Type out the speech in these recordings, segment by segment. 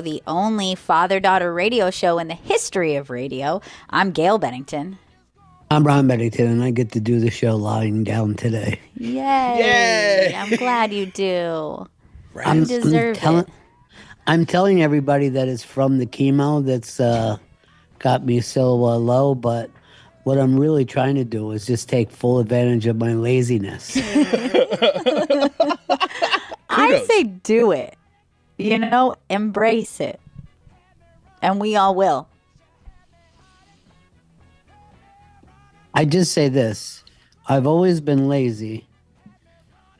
the only father-daughter radio show in the history of radio. I'm Gail Bennington. I'm Ron Bennington, and I get to do the show lying down today. Yay! I'm glad you do. You deserve it. I'm telling everybody that it's from the chemo that's got me so low, but what I'm really trying to do is just take full advantage of my laziness. I say do it. Embrace it. And we all will. I just say this. I've always been lazy,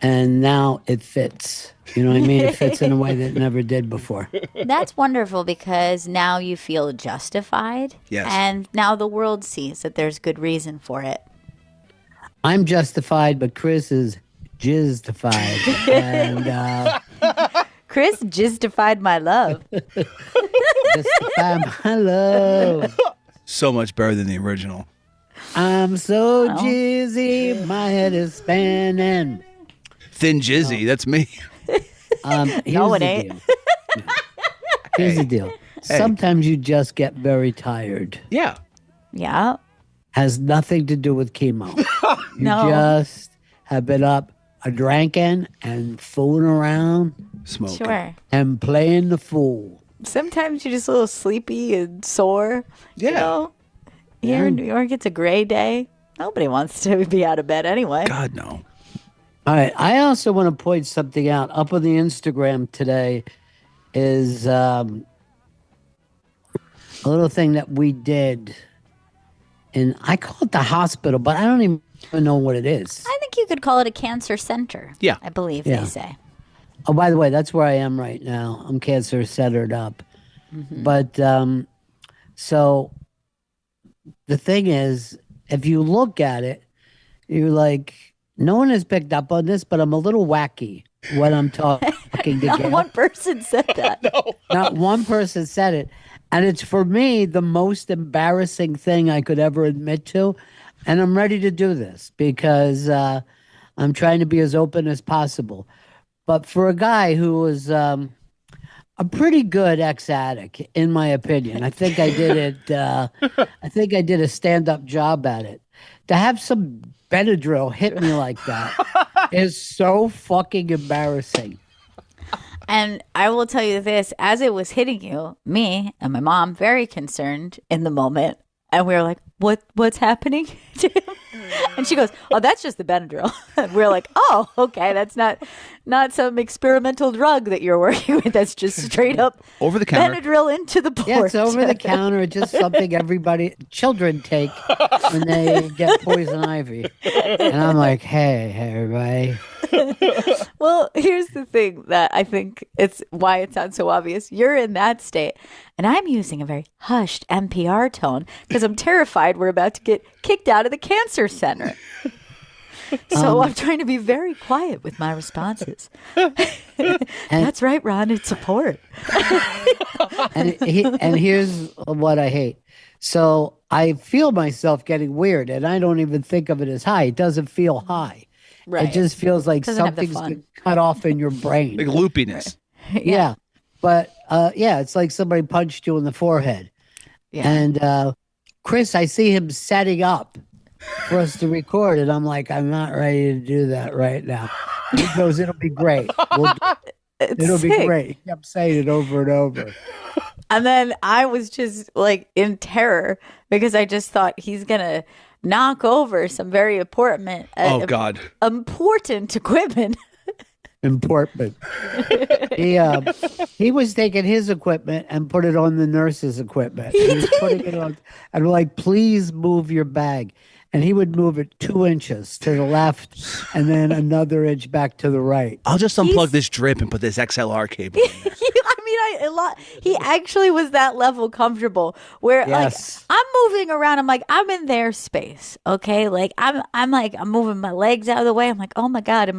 and now it fits. You know what I mean? It fits in a way that it never did before. That's wonderful because now you feel justified. Yes. And now the world sees that there's good reason for it. I'm justified, but Chris is jizzified. And Chris jizzified my love. Justify my love. So much better than the original. I'm so jizzy, my head is spinning. Thin Jizzy, that's me. No, it ain't. Here's the deal. Sometimes you just get very tired. Yeah. Yeah. Has nothing to do with chemo. You just have been up drinking and fooling around. Smoking. Sure. And playing the fool. Sometimes you're just a little sleepy and sore. Yeah. Here in New York, it's a gray day. Nobody wants to be out of bed anyway. God, no. All right. I also want to point something out. Up on the Instagram today is a little thing that we did. And I call it the hospital, but I don't even know what it is. I think you could call it a cancer center. Yeah. I believe they say. Oh, by the way, that's where I am right now. I'm cancer centered up. Mm-hmm. But so the thing is, if you look at it, you're like, no one has picked up on this, but I'm a little wacky when I'm talking to Not Gail. one person said that. No. Not one person said it. And it's, for me, the most embarrassing thing I could ever admit to. And I'm ready to do this because I'm trying to be as open as possible. But for a guy who was a pretty good ex-addict, in my opinion, I think I did it. I think I did a stand-up job at it. To have some Benadryl hit me like that is so fucking embarrassing. And I will tell you this, as it was hitting you, me and my mom, very concerned in the moment. And we were like, what's happening to him? And she goes, oh, that's just the Benadryl. And we're like, oh, okay. That's not some experimental drug that you're working with. That's just straight up over the counter. Benadryl into the port. Yeah, it's over the counter. It's just something children take when they get poison ivy. And I'm like, hey, everybody. Well, here's the thing that I think it's why it sounds so obvious. You're in that state, and I'm using a very hushed NPR tone because I'm terrified we're about to get kicked out of the cancer center. So I'm trying to be very quiet with my responses. That's right, Ron. It's support. and here's what I hate. So I feel myself getting weird, and I don't even think of it as high. It doesn't feel high. Right. It just feels like Doesn't have the something's fun. cut off in your brain. Like loopiness. Yeah. But it's like somebody punched you in the forehead. Yeah. And Chris, I see him setting up for us to record, and I'm like, I'm not ready to do that right now. He goes, it'll be great. It'll be great. He kept saying it over and over. And then I was just like in terror because I just thought he's going to knock over some very important important equipment. Important. He was taking his equipment and put it on the nurse's equipment. He was putting it on, and we're like, please move your bag. And he would move it 2 inches to the left and then another inch back to the right. I'll just unplug this drip and put this XLR cable in there. He actually was that level comfortable where Yes. like I'm moving around. I'm like, I'm in their space. Okay. Like I'm moving my legs out of the way. I'm like, oh my God,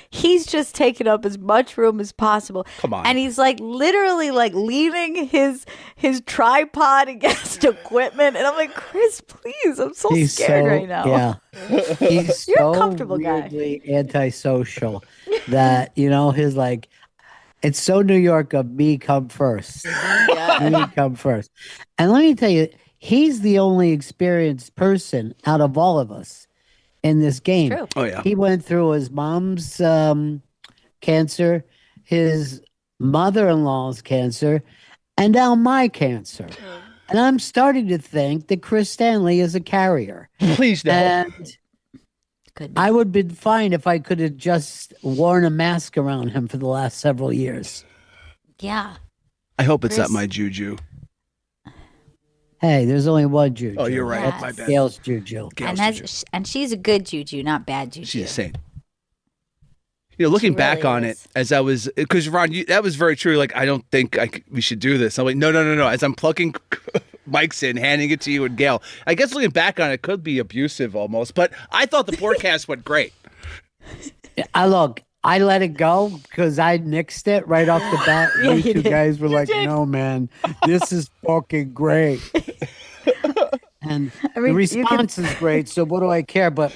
he's just taking up as much room as possible. Come on. And he's like literally like leaning his tripod against equipment. And I'm like, Chris, please. I'm so scared right now. Yeah. He's You're a so comfortable guy. weirdly antisocial that, his like, It's so New York of me come first. Me come first. And let me tell you, he's the only experienced person out of all of us in this game. True. Oh yeah. He went through his mom's cancer, his mother-in-law's cancer, and now my cancer. And I'm starting to think that Chris Stanley is a carrier. Please no. And Could be. I would have been fine if I could have just worn a mask around him for the last several years. Yeah. I hope it's not Chris- my juju. Hey, there's only one juju. Oh, you're right. Yes. My bad. Gail's juju. Gail's And juju. she's a good juju, not bad juju. She's a saint. You know, looking She back really on is. it, as I was, because Ron, that was very true. Like, I don't think we should do this. I'm like, no. As I'm plugging mics in, handing it to you and Gail, I guess looking back on it could be abusive almost. But I thought the broadcast went great. I let it go because I nixed it right off the bat. Yeah, You you two did. guys were like, no, man, this is fucking great. And I mean, the you can- response is great, so what do I care? But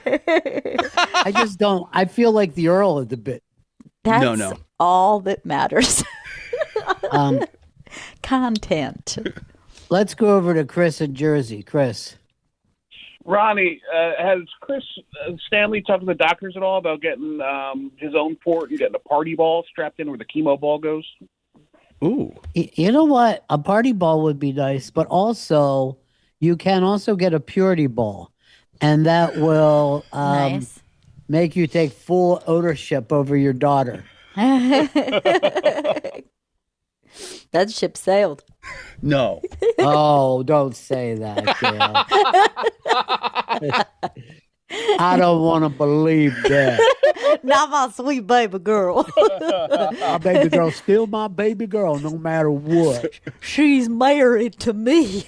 I just don't. I feel like the Earl of the bit. That's No. all that matters. Um, Content. let's go over to Chris in Jersey. Chris. Ronnie, has Chris Stanley talked to the doctors at all about getting his own port and getting a party ball strapped in where the chemo ball goes? Ooh. You know what? A party ball would be nice, but also you can also get a purity ball, and that will Nice. make you take full ownership over your daughter. That ship sailed. No. Oh, don't say that, Gail. I don't want to believe that. Not my sweet baby girl. My baby girl still my baby girl, no matter what. She's married to me.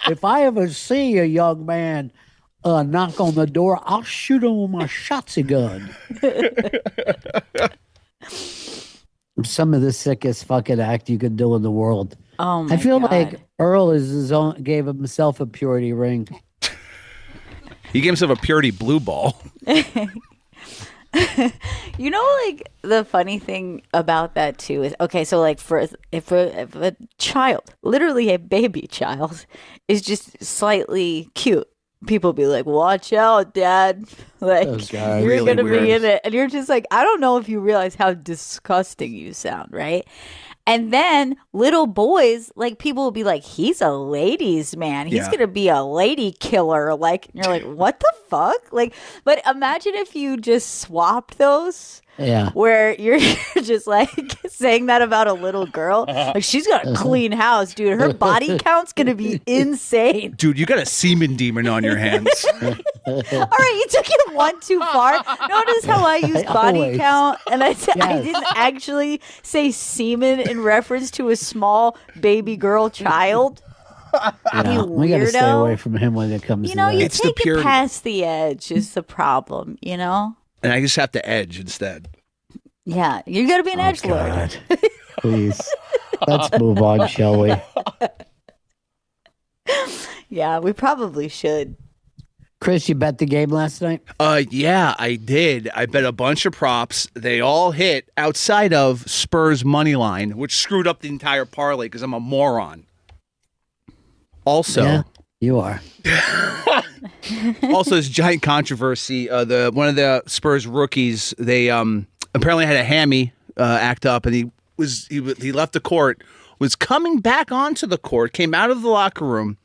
If I ever see a young man knock on the door, I'll shoot him with my shotty gun. Some of the sickest fucking act you could do in the world. Oh my I feel God. like Earl is his own, gave himself a purity ring. He gave himself a purity blue ball. You know, like the funny thing about that too is okay. So like if a child, literally a baby child, is just slightly cute, people be like, "Watch out, Dad!" Like Oh, God. you're Really gonna weird. be in it, and you're just like, I don't know if you realize how disgusting you sound, right? And then little boys, like people will be like, "He's a ladies' man. He's Yeah. gonna be a lady killer." Like, and you're like, "What the fuck?" Like, but imagine if you just swapped those, Yeah. where you're just like saying that about a little girl. Like, she's got a clean house, dude. Her body count's gonna be insane. Dude, you got a semen demon on your hands. All right, you took it one too far. Notice how I used body Always. count, and I said I Yes. didn't actually say semen in reference to a small baby girl child. Yeah, You we got to stay weirdo. away from him when it comes You to know, that. you It's the take it purity. past the edge is the problem. You know, And I just have to edge instead. yeah, you got to be an edge lord. God. Please. Let's move on, shall we? Yeah, we probably should. Chris, you bet the game last night? Yeah, I did. I bet a bunch of props. They all hit outside of Spurs money line, which screwed up the entire parlay because I'm a moron. Also, Yeah, you are. also this giant controversy. The one of the Spurs rookies, they apparently had a hammy act up, and he left the court. Was coming back onto the court, came out of the locker room,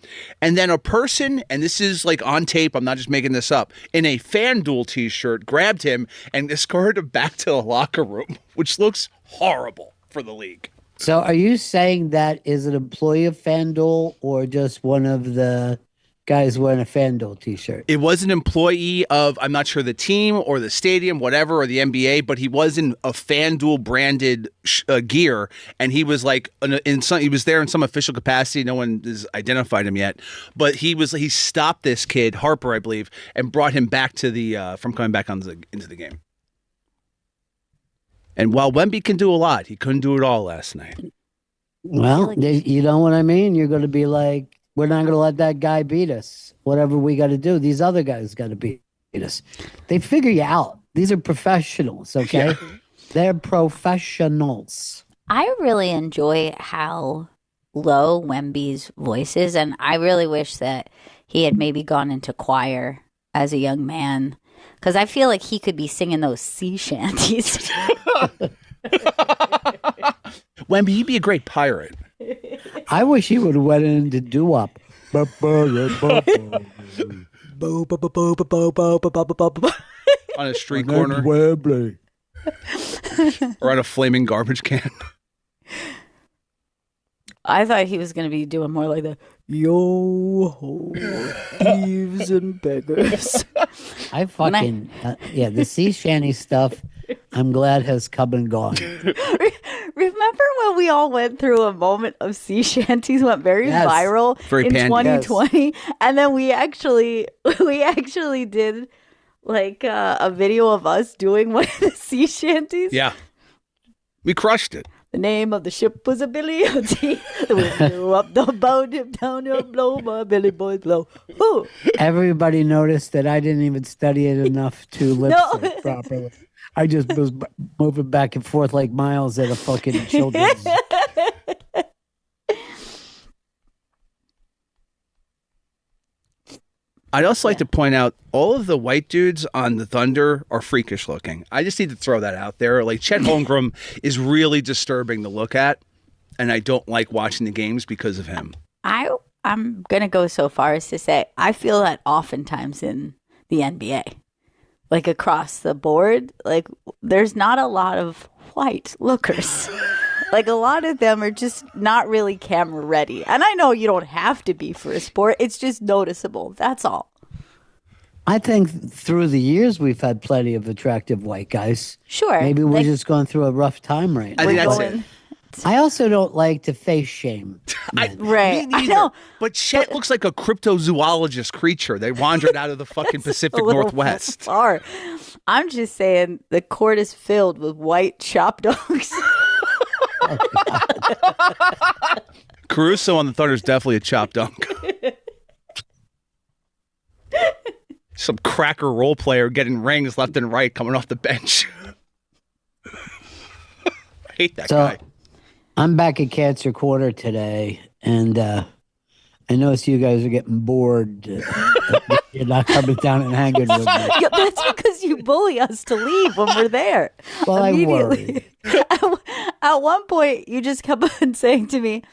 and then a person, and this is like on tape, I'm not just making this up, in a FanDuel t-shirt, grabbed him and escorted him back to the locker room, which looks horrible for the league. So are you saying that is an employee of FanDuel or just one of the guys wearing a FanDuel t-shirt? It was an employee of, I'm not sure the team or the stadium, whatever, or the NBA, but he was in a FanDuel branded gear, and he was like he was there in some official capacity. No one has identified him yet, but he stopped this kid, Harper, I believe, and brought him back to the from coming back into the game. And while Wemby can do a lot, he couldn't do it all last night. Well, you know what I mean? You're going to be like, we're not going to let that guy beat us. Whatever we got to do, these other guys got to beat us. They figure you out. These are professionals, okay? They're professionals. I really enjoy how low Wemby's voice is, and I really wish that he had maybe gone into choir as a young man, because I feel like he could be singing those sea shanties. Wemby, you'd be a great pirate. I wish he would have went into doo-wop. On a street corner. Or on a flaming garbage can. I thought he was going to be doing more like the yo ho thieves and beggars. I fucking the sea shanty stuff. I'm glad has come and gone. Remember when we all went through a moment of sea shanties, went very viral Very in pandy. 2020, and then we actually did like a video of us doing one of the sea shanties. Yeah. We crushed it. The name of the ship was a Billy O.T. We blew up the boat, dip down to blow, my Billy boys blow. Woo. Everybody noticed that I didn't even study it enough to lip sync properly. I just was moving back and forth like Miles at a fucking children's. I'd also like to point out all of the white dudes on the Thunder are freakish looking. I just need to throw that out there. Like Chet Holmgren is really disturbing to look at, and I don't like watching the games because of him. I'm gonna go so far as to say I feel that oftentimes in the NBA, like across the board, like there's not a lot of white lookers. Like a lot of them are just not really camera ready. And I know you don't have to be for a sport. It's just noticeable. That's all. I think through the years we've had plenty of attractive white guys. Sure. Maybe we're just going through a rough time right now. I think that's it. I also don't like to face shame. Right. Me neither. I know. But Chet looks like a cryptozoologist creature. They wandered out of the fucking Pacific A little Northwest. Far. I'm just saying the court is filled with white chop dogs. Caruso on the Thunder is definitely a chop dunk. Some cracker role player getting rings left and right coming off the bench. I hate that guy. I'm back at Cancer Quarter today, and I noticed you guys are getting bored. You're not coming down and hanging with me. Yeah, that's because you bully us to leave when we're there. Well, I worry. At one point, you just kept on saying to me,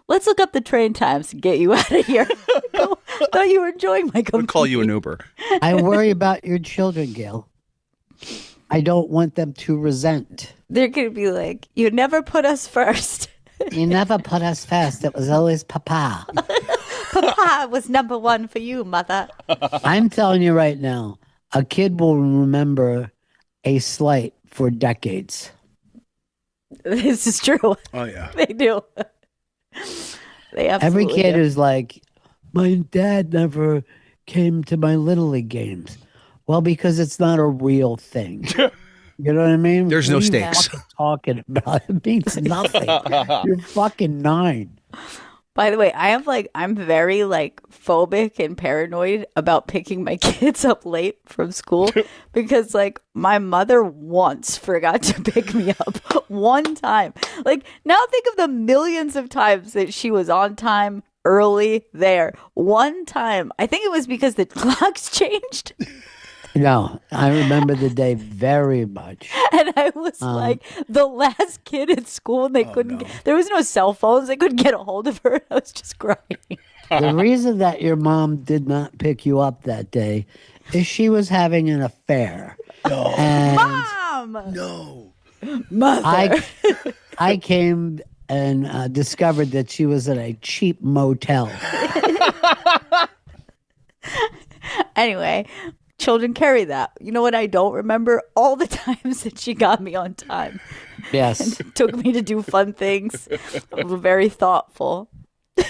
let's look up the train times to get you out of here. I thought you were enjoying my company. I'll call you an Uber. I worry about your children, Gail. I don't want them to resent. They're going to be like, you never put us first. You never put us first. It was always Papa. Papa was number one for you, mother. I'm telling you right now, a kid will remember a slight for decades. This is true. Oh, yeah. They do. They absolutely Every kid do. is like, my dad never came to my Little League games. Well, because it's not a real thing. You know what I mean? There's no What are you stakes. fucking talking about? It means nothing. You're fucking 9. By the way, I'm very like phobic and paranoid about picking my kids up late from school because like my mother once forgot to pick me up one time. Like now think of the millions of times that she was on time, early, there. One time. I think it was because the clocks changed. No, I remember the day very much. And I was like the last kid at school and they couldn't there was no cell phones. They couldn't get a hold of her. I was just crying. The reason that your mom did not pick you up that day is she was having an affair. No. And Mom! No. Mother! I came and discovered that she was at a cheap motel. Anyway, children carry that. You know what I don't remember? All the times that she got me on time. Yes. And took me to do fun things. Very thoughtful.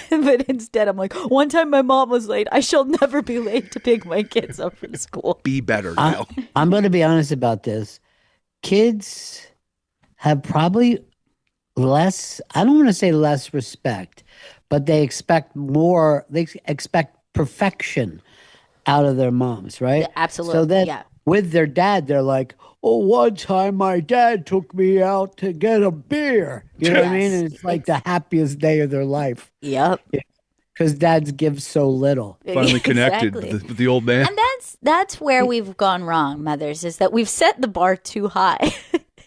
But instead, I'm like, one time my mom was late. I shall never be late to pick my kids up from school. Be better now. I'm going to be honest about this. Kids have probably less, I don't want to say less respect, but they expect more, they expect perfection out of their moms, right? Absolutely. So that yeah. with their dad, they're like, "Oh, one time my dad took me out to get a beer." You know what I mean? And it's like the happiest day of their life. Yep. Because dads give so little. Finally connected Exactly. with the old man. And that's where we've gone wrong, mothers, is that we've set the bar too high.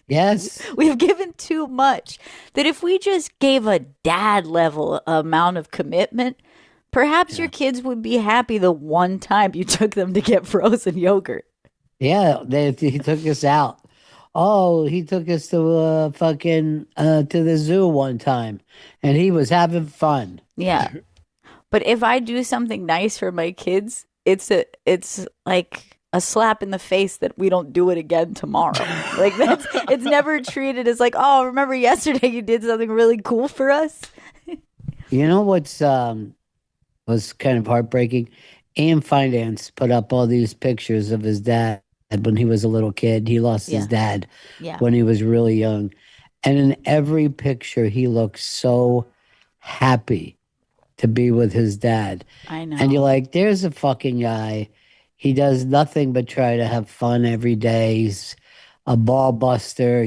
Yes. We've given too much. That if we just gave a dad level amount of commitment, perhaps your kids would be happy the one time you took them to get frozen yogurt. Yeah, he took us out. Oh, he took us to to the zoo one time, and he was having fun. Yeah. But if I do something nice for my kids, it's like a slap in the face that we don't do it again tomorrow. Like it's never treated as like, oh, remember yesterday you did something really cool for us? You know what's was kind of heartbreaking? AM Finance put up all these pictures of his dad when he was a little kid. He lost his dad when he was really young. And in every picture, he looks so happy to be with his dad. I know. And you're like, there's a fucking guy. He does nothing but try to have fun every day. He's a ball buster.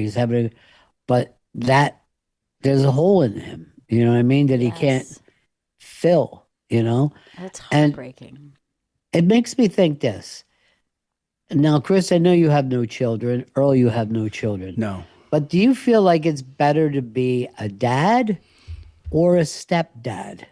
But there's a hole in him. You know what I mean? That he can't fill, you know? That's heartbreaking. And it makes me think this. Now, Chris, I know you have no children. Earl, you have no children. No. But do you feel like it's better to be a dad or a stepdad?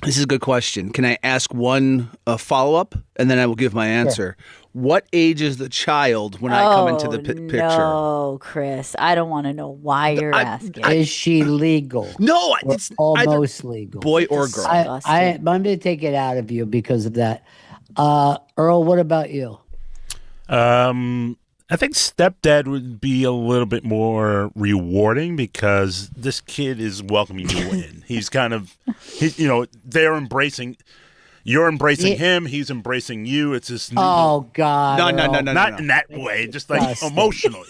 This is a good question. Can I ask one follow-up, and then I will give my answer? Sure. What age is the child when I come into the picture? No, Chris. I don't want to know why you're asking. Is she legal? No, it's almost legal. Boy or girl. I'm going to take it out of you because of that. Earl, what about you? I think stepdad would be a little bit more rewarding because this kid is welcoming you in. They're embracing. You're embracing him. He's embracing you. It's just God. No. Not in that way. Just like emotionally.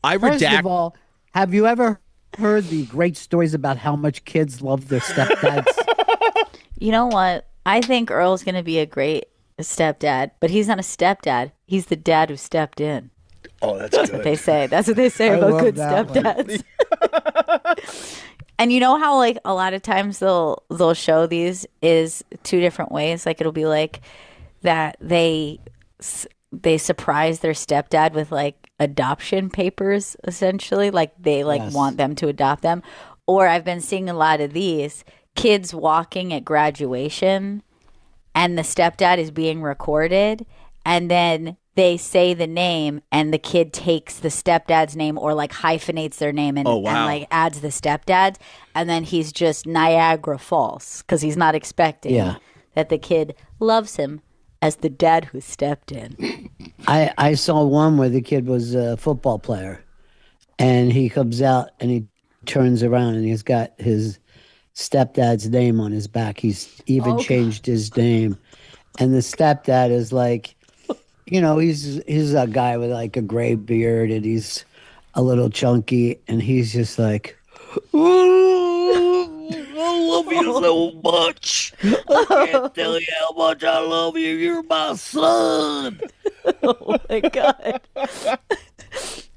First of all, have you ever heard the great stories about how much kids love their stepdads? You know what? I think Earl's going to be a great stepdad, but he's not a stepdad. He's the dad who stepped in. Oh, that's good. What they say. That's what they say about good stepdads. And you know how like a lot of times they'll show these is two different ways. Like it'll be like that they surprise their stepdad with like adoption papers, essentially. Like they want them to adopt them. Or I've been seeing a lot of these kids walking at graduation, and the stepdad is being recorded, and then they say the name and the kid takes the stepdad's name or like hyphenates their name and like adds the stepdad's, and then he's just Niagara Falls because he's not expecting that the kid loves him as the dad who stepped in. I saw one where the kid was a football player, and he comes out and he turns around and he's got his stepdad's name on his back. He's even changed his name, and the stepdad is like, you know, he's a guy with like a gray beard and he's a little chunky, and he's just like, oh, I love you so much. I can't tell you how much I love you. You're my son. Oh my God.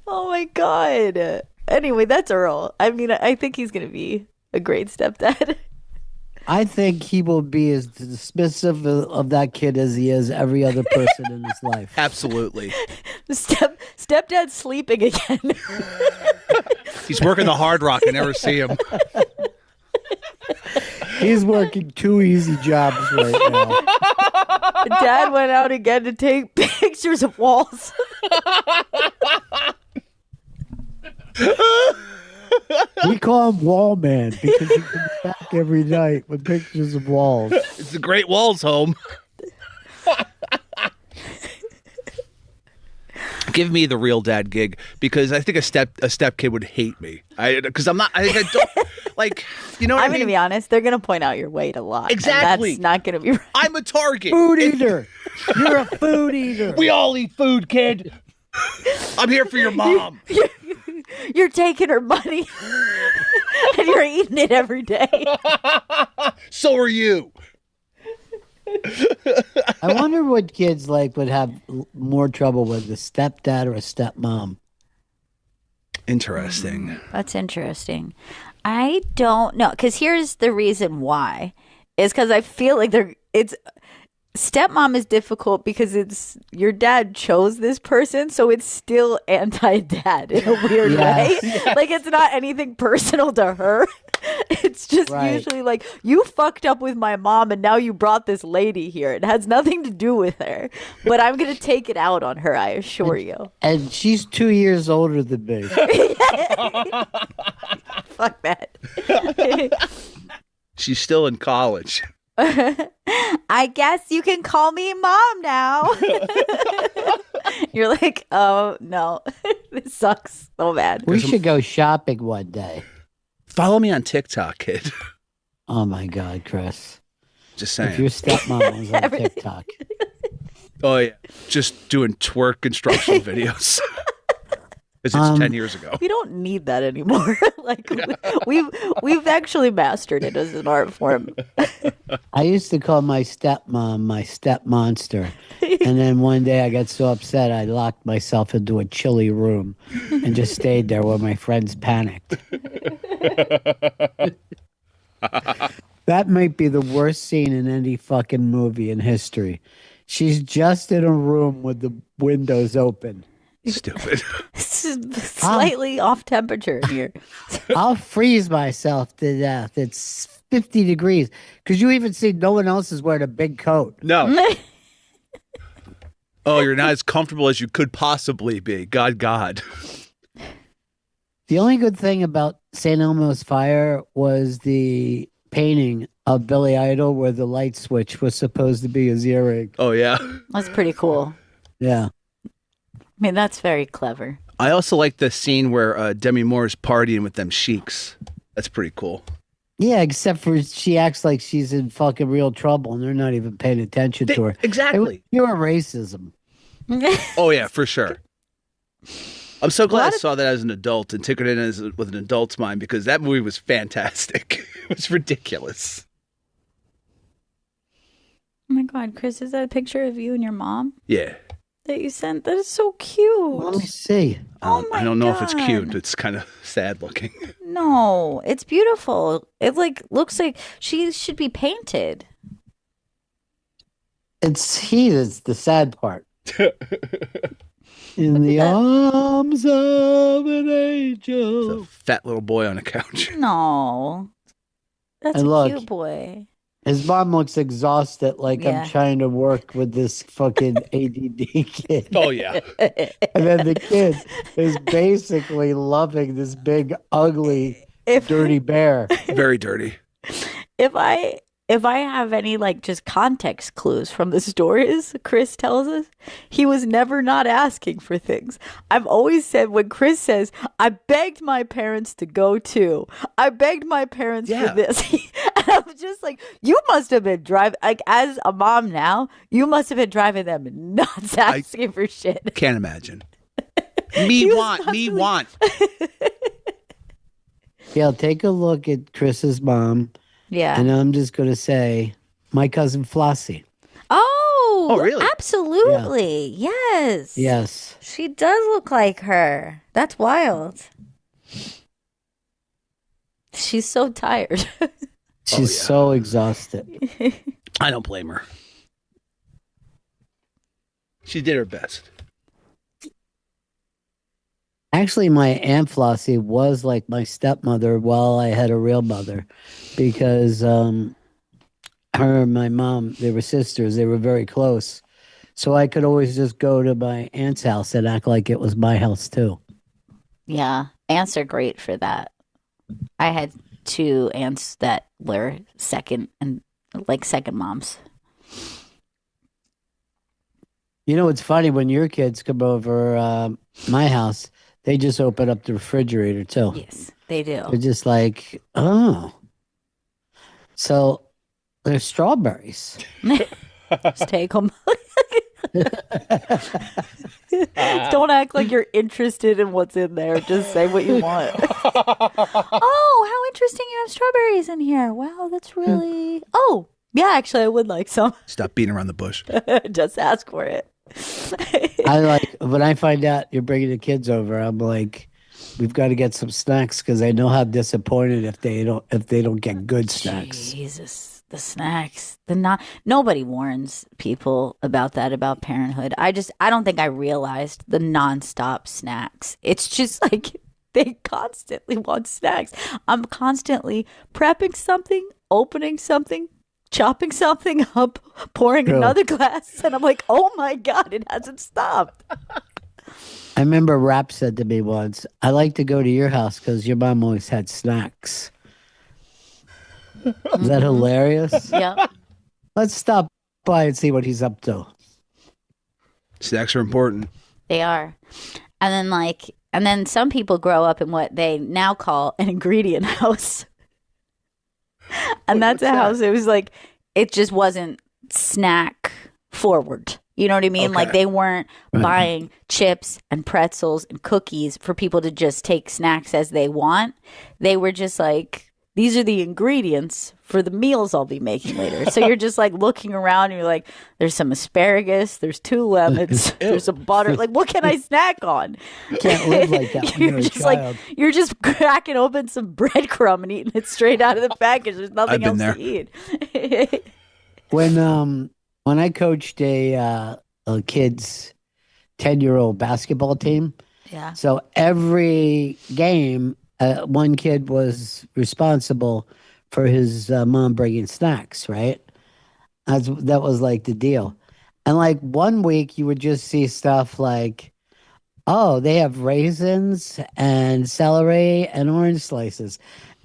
Oh my God. Anyway, that's Earl. I mean, I think he's going to be a great stepdad. I think he will be as dismissive of that kid as he is every other person in his life. Absolutely. Stepdad's sleeping again. He's working the Hard Rock. I never see him. He's working two easy jobs right now. Dad went out again to take pictures of walls. We call him Wall Man because he comes back every night with pictures of walls. It's the Great Walls home. Give me the real dad gig, because I think a step kid would hate me. Because I'm not. I don't like. You know what I mean? I'm going to be honest. They're going to point out your weight a lot. Exactly. That's not going to be right. I'm a target. Food eater. You're a food eater. We all eat food, kid. I'm here for your mom. You're taking her money and you're eating it every day. So are you. I wonder what kids like would have more trouble with, a stepdad or a stepmom. Interesting. That's interesting. I don't know, because here's the reason why. Is because I feel like it's stepmom is difficult because it's your dad chose this person, so it's still anti-dad in a weird way. Like it's not anything personal to her. It's just usually like, you fucked up with my mom and now you brought this lady here. It has nothing to do with her, but I'm gonna take it out on her, I assure you. And she's 2 years older than me. Fuck that. She's still in college. I guess you can call me mom now. You're like, oh no, this sucks so bad. We should go shopping one day. Follow me on TikTok, kid. Oh my God, Chris. Just saying. If your stepmom was on TikTok. Oh yeah, just doing twerk instructional videos. Because it's 10 years ago. We don't need that anymore. Like we've actually mastered it as an art form. I used to call my stepmom my step monster. And then one day I got so upset I locked myself into a chilly room and just stayed there while my friends panicked. That might be the worst scene in any fucking movie in history. She's just in a room with the windows open. Stupid. Slightly off temperature in here. I'll freeze myself to death. It's 50 degrees. Because you even see no one else is wearing a big coat. No. Oh, you're not as comfortable as you could possibly be. God. The only good thing about St. Elmo's Fire was the painting of Billy Idol where the light switch was supposed to be his earring. Oh, yeah. That's pretty cool. Yeah. I mean, that's very clever. I also like the scene where Demi Moore's partying with them sheiks. That's pretty cool. Yeah, except for she acts like she's in fucking real trouble and they're not even paying attention to her. Exactly. Pure racism. Oh, yeah, for sure. I'm so glad I saw that as an adult and took it in with an adult's mind because that movie was fantastic. It was ridiculous. Oh my God, Chris, is that a picture of you and your mom? Yeah. That you sent? That is so cute. Let me see. I don't know if it's cute. It's kind of sad looking. No, it's beautiful. It looks like she should be painted. It's he that's the sad part. In the arms of an angel. It's a fat little boy on a couch. No. That's And a look, cute boy. His mom looks exhausted, like Yeah. I'm trying to work with this fucking ADD kid. Oh, yeah. And then the kid is basically loving this big, ugly, dirty bear. Very dirty. If I have any just context clues from the stories Chris tells us, he was never not asking for things. I've always said when Chris says, I begged my parents to go too. I begged my parents for this. And I was just like, you must have been driving, as a mom now, you must have been driving them nuts asking for shit. Can't imagine. Me want. Yeah, take a look at Chris's mom. Yeah. And I'm just going to say, my cousin Flossie. Oh, really? Absolutely. Yeah. Yes. Yes. She does look like her. That's wild. She's so tired. She's so exhausted. I don't blame her. She did her best. Actually, my Aunt Flossie was like my stepmother while I had a real mother because her and my mom, they were sisters. They were very close. So I could always just go to my aunt's house and act like it was my house too. Yeah. Aunts are great for that. I had 2 aunts that were second moms. You know, it's funny when your kids come over my house, they just open up the refrigerator too. Yes, they do. They're just like, oh. So there's strawberries. Just take them. Don't act like you're interested in what's in there. Just say what you want. Oh, how interesting! You have strawberries in here. Wow, that's really. Oh, Yeah, actually, I would like some. Stop beating around the bush. Just ask for it. I like when I find out you're bringing the kids over. I'm like, we've got to get some snacks because I know how disappointed if they don't get good snacks. Jesus, the snacks. Nobody warns people about that, about parenthood. I don't think I realized the nonstop snacks. It's just like they constantly want snacks. I'm constantly prepping something, opening something, chopping something up, pouring True. another glass, and I'm like, oh my God, it hasn't stopped. I remember Rap said to me once, I like to go to your house because your mom always had snacks. Is that hilarious? Yeah. Let's stop by and see what he's up to. Snacks are important. They are. And then some people grow up in what they now call an ingredient house. And that's a house. It was like, it just wasn't snack forward. You know what I mean? Okay. Like they weren't buying chips and pretzels and cookies for people to just take snacks as they want. They were just like, these are the ingredients for the meals I'll be making later. So you're just like looking around and you're like, there's some asparagus, there's 2 lemons, there's a butter. Like, what can I snack on? Can't live like that when you're a child. You're just cracking open some breadcrumb and eating it straight out of the package. There's nothing I've been else there. to eat. When I coached a kid's 10-year-old basketball team, Yeah. so every game, one kid was responsible for his mom bringing snacks, right? That was like the deal. And like one week you would just see stuff like, oh, they have raisins and celery and orange slices.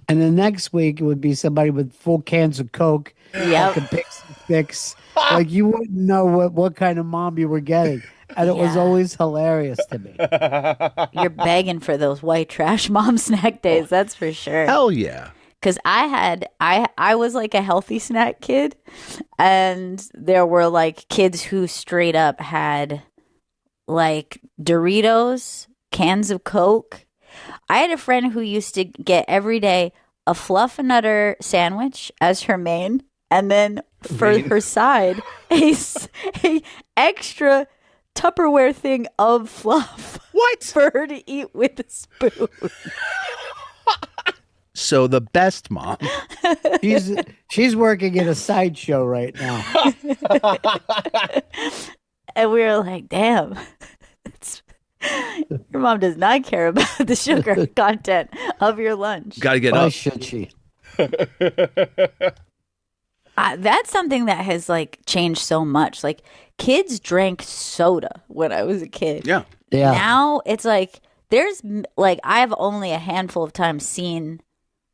And the next week it would be somebody with full cans of Coke, Yep. like a Pixie Fix. Like you wouldn't know what kind of mom you were getting. And it was Yeah. always hilarious to me. You're begging for those white trash mom snack days, that's for sure. Hell yeah. Because I was like a healthy snack kid, and there were like kids who straight up had like Doritos, cans of Coke. I had a friend who used to get every day a Fluffernutter sandwich as her main, and then for her side a extra Tupperware thing of fluff. What? For her to eat with a spoon. So the best mom. She's working in a sideshow right now. And we were like, damn, your mom does not care about the sugar content of your lunch. Got to get Why up. should she? That's something that has like changed so much. Like kids drank soda when I was a kid. Yeah. Yeah. Now it's like there's like I've only a handful of times seen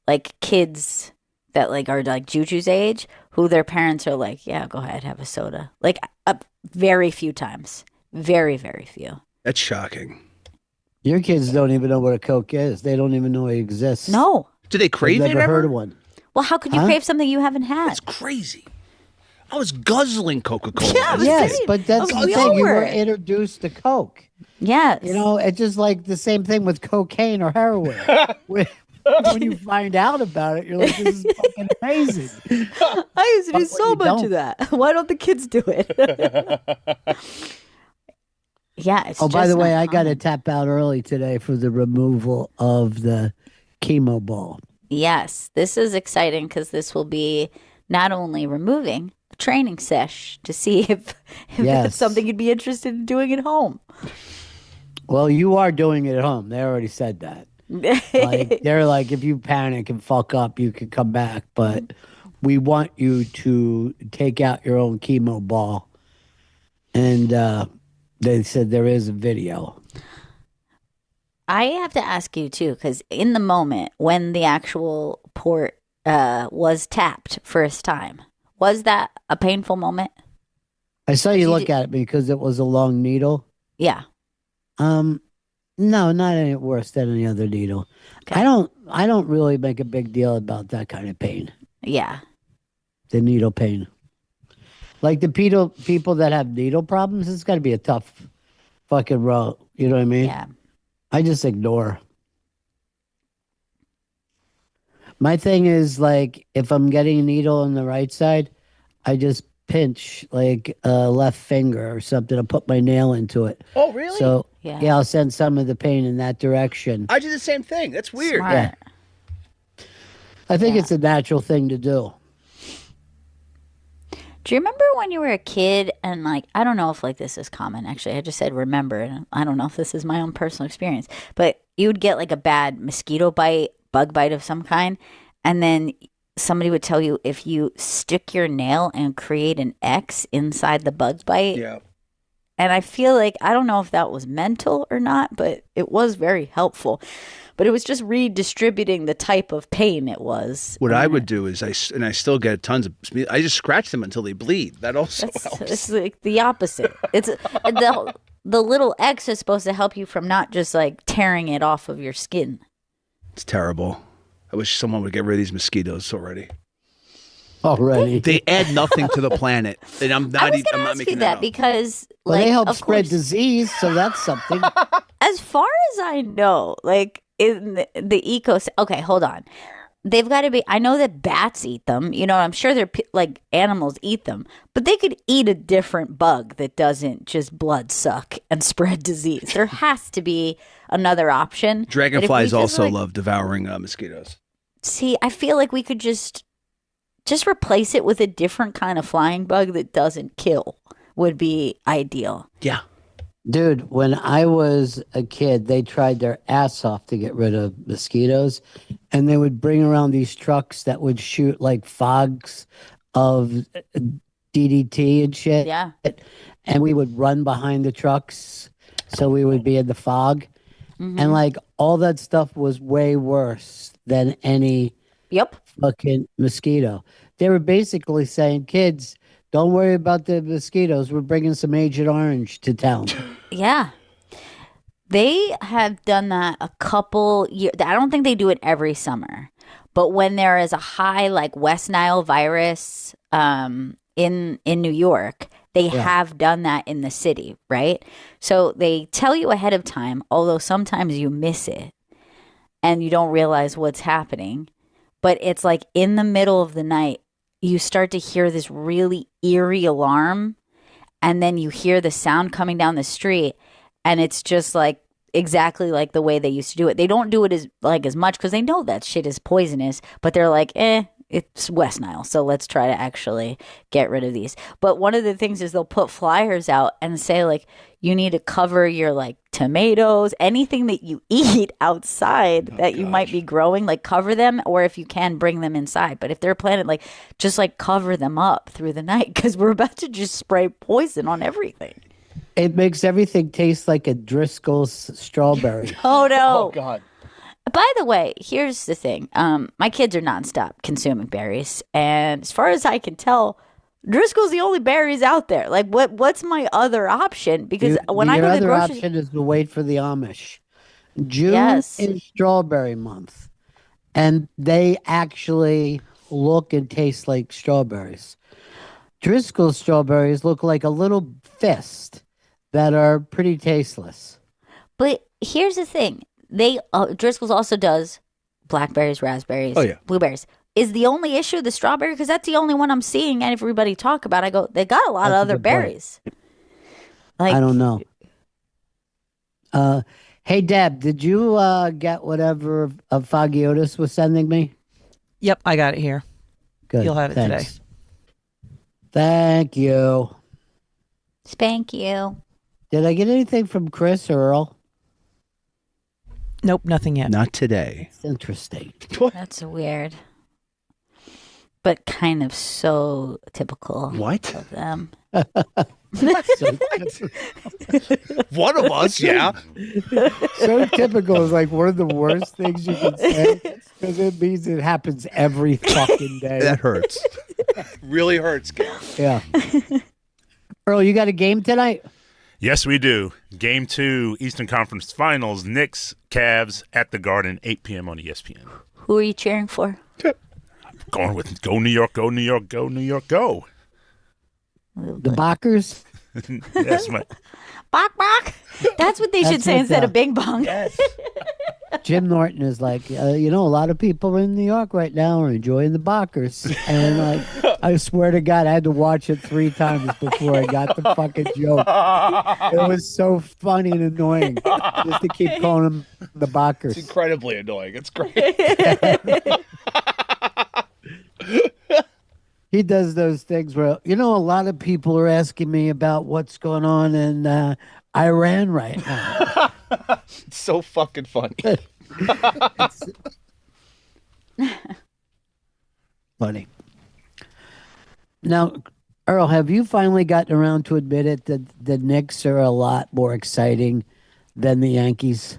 like kids that like are like Juju's age who their parents are like, yeah, go ahead, have a soda. Like very few times. Very, very few. That's shocking. Your kids don't even know what a Coke is. They don't even know it exists. No. Do they They've crave it never ever? heard of one. Well, how could you crave something you haven't had? That's crazy. I was guzzling Coca-Cola. Yeah, as a Yes, kid. but that's Oh, the we thing. all You were were. introduced to Coke. Yes. You know, it's just like the same thing with cocaine or heroin. when you find out about it, you're like, this is fucking amazing. I used to do But so you much don't. of that. Why don't the kids do it? Yeah. It's Oh, by just the way, not I got to common. tap out early today for the removal of the chemo ball. Yes, this is exciting because this will be not only removing a training sesh to see if that's Yes. something you'd be interested in doing at home. Well, you are doing it at home. They already said that. Like they're like, if you panic and fuck up, you can come back, but we want you to take out your own chemo ball. And they said there is a video. I have to ask you too, because in the moment when the actual port was tapped first time, was that a painful moment? I saw you You look ju- at it because it was a long needle. Yeah. No, not any worse than any other needle. Okay. I don't really make a big deal about that kind of pain. Yeah. The needle pain. Like the people that have needle problems, it's got to be a tough fucking road. You know what I mean? Yeah. I just ignore. My thing is like if I'm getting a needle on the right side, I just pinch like left finger or something. I put my nail into it. Oh, really? So Yeah. I'll send some of the pain in that direction. I do the same thing. That's weird. Smart. Yeah. I think Yeah. it's a natural thing to do. Do you remember when you were a kid and like I don't know if like this is common actually. I just said remember and I don't know if this is my own personal experience, but you would get like a bad mosquito bite, bug bite of some kind, and then somebody would tell you if you stick your nail and create an X inside the bug bite. Yeah. And I feel like I don't know if that was mental or not, but it was very helpful. But it was just redistributing the type of pain it was. What I would do is I still get tons of. I just scratch them until they bleed. That also helps. It's like the opposite. It's the little X is supposed to help you from not just like tearing it off of your skin. It's terrible. I wish someone would get rid of these mosquitoes already. Already. They add nothing to the planet, and I'm not. I was I'm going to not ask you making that that up. because, Well, like, they help of spread course, disease, so that's something. as far as I know, like in the ecosystem. Okay, hold on. They've got to be. I know that bats eat them. You know, I'm sure they're like animals eat them, but they could eat a different bug that doesn't just blood suck and spread disease. There has to be another option. Dragonflies just, also like, love devouring mosquitoes. See, I feel like we could just replace it with a different kind of flying bug that doesn't kill would be ideal. Yeah. Dude, when I was a kid, they tried their ass off to get rid of mosquitoes, and they would bring around these trucks that would shoot like fogs of DDT and shit. Yeah. And we would run behind the trucks, so we would be in the fog. And like all that stuff was way worse than any Yep. fucking mosquito. They were basically saying, kids, don't worry about the mosquitoes. We're bringing some Agent Orange to town. Yeah. They have done that a couple years. I don't think they do it every summer. But when there is a high like West Nile virus in New York, they have done that in the city, right? So they tell you ahead of time, although sometimes you miss it and you don't realize what's happening. But it's like in the middle of the night, you start to hear this really eerie alarm, and then you hear the sound coming down the street, and it's just like exactly like the way they used to do it. They don't do it as much because they know that shit is poisonous, but they're like, it's West Nile, so let's try to actually get rid of these. But one of the things is they'll put flyers out and say like, you need to cover your like tomatoes, anything that you eat outside that you might be growing, like cover them, or if you can, bring them inside. But if they're planted, like just like cover them up through the night because we're about to just spray poison on everything. It makes everything taste like a Driscoll's strawberry. Oh no! Oh God. By the way, here's the thing. My kids are nonstop consuming berries, and as far as I can tell, Driscoll's the only berries out there. Like, what's my other option? Because when I Your go to the other grocery, option is to wait for the Amish. June Yes. is strawberry month, and they actually look and taste like strawberries. Driscoll's strawberries look like a little fist that are pretty tasteless. but here's the thing: Driscoll's also does blackberries, raspberries, Oh, yeah. blueberries. Is the only issue the strawberry? Because that's the only one I'm seeing and everybody talk about. I go, they got a lot That's of a other good point. berries. Like, I don't know. Hey, Deb, did you get whatever Foggy Otis was sending me? Yep, I got it here. Good. You'll have it today. Thanks. Thank you. Spank you. Did I get anything from Chris or Earl? Nope, nothing yet. Not today. It's interesting. That's weird, but kind of so typical What? of them. One of us, yeah. So typical is like one of the worst things you can say because it means it happens every fucking day. That hurts. Really hurts, Gail. Yeah. Earl, you got a game tonight? Yes, we do. Game 2, Eastern Conference Finals, Knicks, Cavs at the Garden, 8 p.m. on ESPN. Who are you cheering for? Going with Go New York, Go New York, Go New York, Go. The Bockers? Yes, my, Bok bok. That's what they should That's say what instead the- of Bing Bong. Jim Norton is like, a lot of people in New York right now are enjoying the Bockers. And like, I swear to God, I had to watch it 3 times before I got the fucking joke. It was so funny and annoying just to keep calling them the It's Bockers. incredibly annoying. It's great. He does those things where, a lot of people are asking me about what's going on in Iran right now. It's so fucking funny. It's funny. Now, Earl, have you finally gotten around to admit it that the Knicks are a lot more exciting than the Yankees?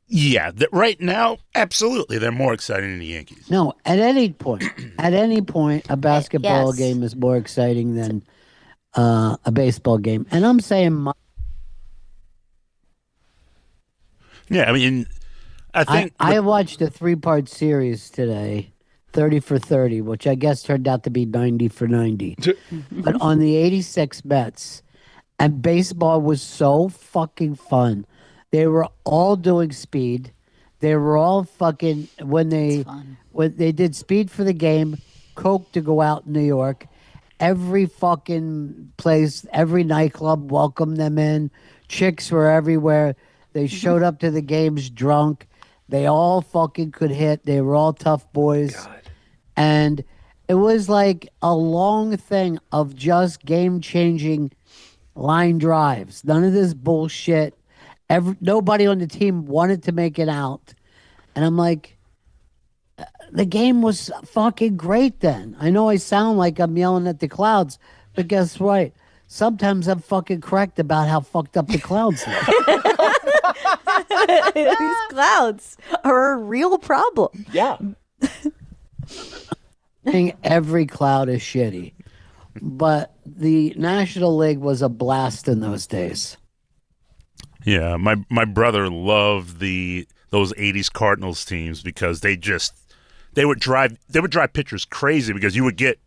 Yeah, right now, absolutely, they're more exciting than the Yankees. No, at any point, a basketball Yes. game is more exciting than a baseball game. And I'm saying Yeah, I mean, I think I watched a 3-part series today, 30 for 30, which I guess turned out to be 90 for 90. But on the 86 Mets, and baseball was so fucking fun. They were all doing speed. They were all fucking when they did speed for the game, Coke to go out in New York. Every fucking place, every nightclub welcomed them in. Chicks were everywhere. They showed up to the games drunk. They all fucking could hit. They were all tough boys. God. And it was like a long thing of just game-changing line drives. None of this bullshit. Nobody on the team wanted to make it out. And I'm like, the game was fucking great then. I know I sound like I'm yelling at the clouds, but guess what? Sometimes I'm fucking correct about how fucked up the clouds look. These clouds are a real problem. Yeah. I think every cloud is shitty. But the National League was a blast in those days. yeah, my brother loved those '80s Cardinals teams because they would drive pitchers crazy because you would get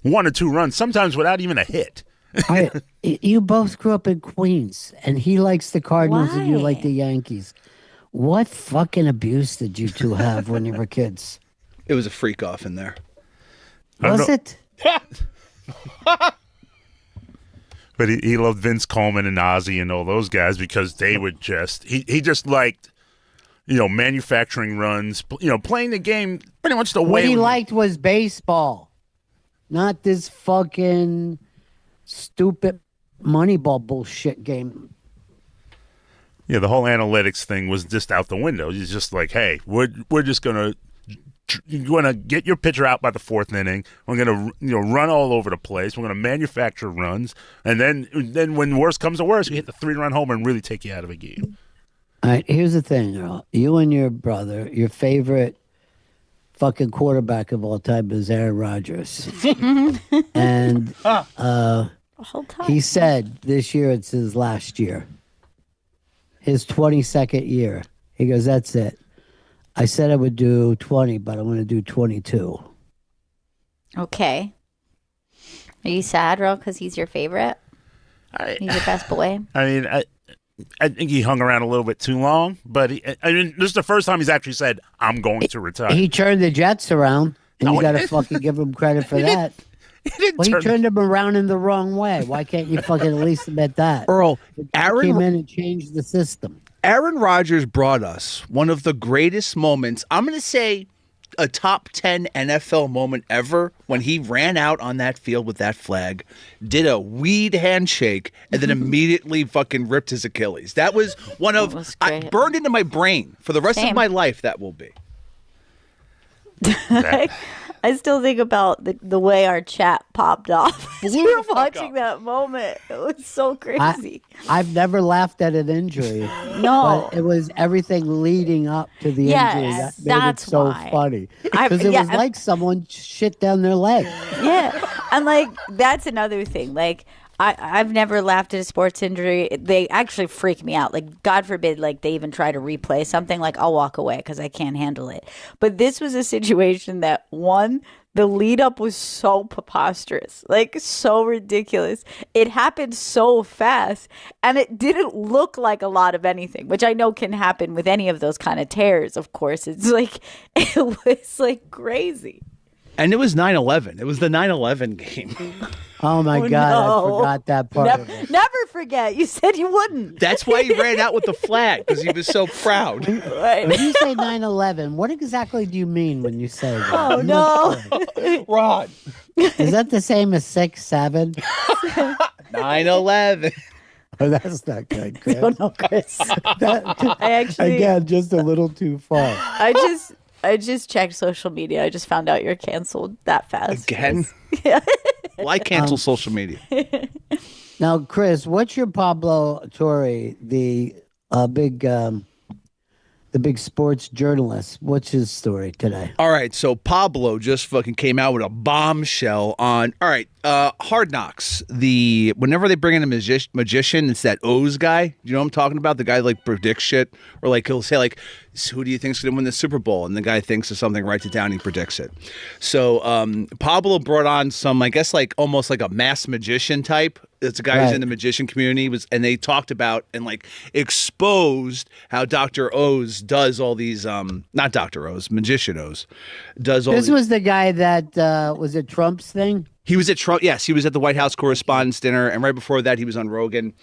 1 or 2 runs sometimes without even a hit. All right, you both grew up in Queens, and he likes the Cardinals and you like the Yankees. What fucking abuse did you two have when you were kids? It was a freak off in there. Was it? But he loved Vince Coleman and Ozzy and all those guys because they would he just liked, manufacturing runs, playing the game pretty much the way What he liked was baseball, not this fucking stupid Moneyball bullshit game. Yeah, the whole analytics thing was just out the window. It's just like, hey, we're just gonna get your pitcher out by the 4th inning. We're gonna run all over the place. We're gonna manufacture runs, and then when worse comes to worse, you hit the 3-run homer and really take you out of a game. All right, here's the thing, Earl. You and your brother, your favorite fucking quarterback of all time is Aaron Rodgers. And The whole time. he said this year it's his last year. His 22nd year. He goes, that's it. I said I would do 20, but I'm going to do 22. Okay. Are you sad, Ro, because he's your favorite? He's your best boy? I mean, I think he hung around a little bit too long, but this is the first time he's actually said, I'm going to retire. He turned the Jets around, and No, you got to he- fucking give him credit for that. He Well, he turned them around in the wrong way. Why can't you fucking at least admit that? Earl, Came Aaron in and changed the system. Rodgers brought us one of the greatest moments. I'm going to say a top 10 NFL moment ever when he ran out on that field with that flag, did a weed handshake, and then immediately fucking ripped his Achilles. That was one of was I great. burned into my brain for the rest of Same. my life. That will be. I still think about the way our chat popped off as we were watching that moment. It was so crazy. I've never laughed at an injury. No. But it was everything leading up to the Yes, injury that made that's it so why. funny. I- Because it yeah, was I- like someone shit down their leg. Yeah. And like, that's another thing. Like, I've never laughed at a sports injury. They actually freak me out. Like, God forbid, like, they even try to replay something. Like, I'll walk away because I can't handle it. But this was a situation that, one, the lead up was so preposterous, like so ridiculous. It happened so fast, and it didn't look like a lot of anything, which I know can happen with any of those kind of tears. Of course, it's like it was like crazy. And it was 9/11. It was the 9/11 game. Oh my Oh, God, no. I forgot that part of it. Never forget. You said you wouldn't. That's why he ran out with the flag, because he was so proud. Right. When you say 9/11, what exactly do you mean when you say that? Oh, I'm not no. sure. Rod. Is that the same as 6/7? 9/11. Oh, that's not good, Chris. Oh, no, Chris. That- I actually, again, just a little too far. I just checked social media. I just found out you're canceled that fast. Again? Yeah. Well, I cancel social media. Now, Chris, what's your Pablo Torre, the big sports journalist? What's his story today? All right, so Pablo just fucking came out with a bombshell on. All right, Hard Knocks. Whenever they bring in a magician, it's that O's guy. You know what I'm talking about? The guy like predicts shit, or like he'll say like, "Who do you think's gonna win the Super Bowl?" And the guy thinks of something, writes it down, he predicts it. So Pablo brought on some, I guess, like almost like a mass magician type. It's a guy who's Right. in the magician community, and they talked about and like exposed how Dr. Oz does all these not Dr. Oz, magician Oz does all This these. was the guy that was it Trump's thing? He was at Trump. Yes, he was at the White House Correspondents' Dinner, and right before that, he was on Rogan.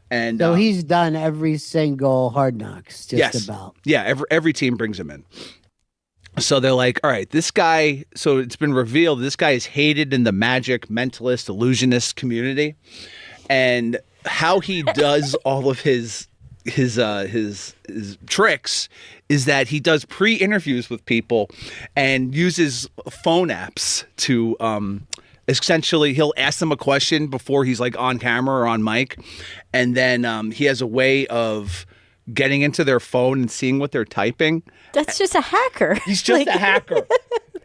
And So he's done every single Hard Knocks, just yes, about. yeah. Every team brings him in. So they're like, all right, this guy. So it's been revealed this guy is hated in the magic, mentalist, illusionist community, and how he does all of his tricks is that he does pre-interviews with people and uses phone apps to essentially he'll ask them a question before he's like on camera or on mic, and then he has a way of getting into their phone and seeing what they're typing. That's just a hacker. He's just a hacker.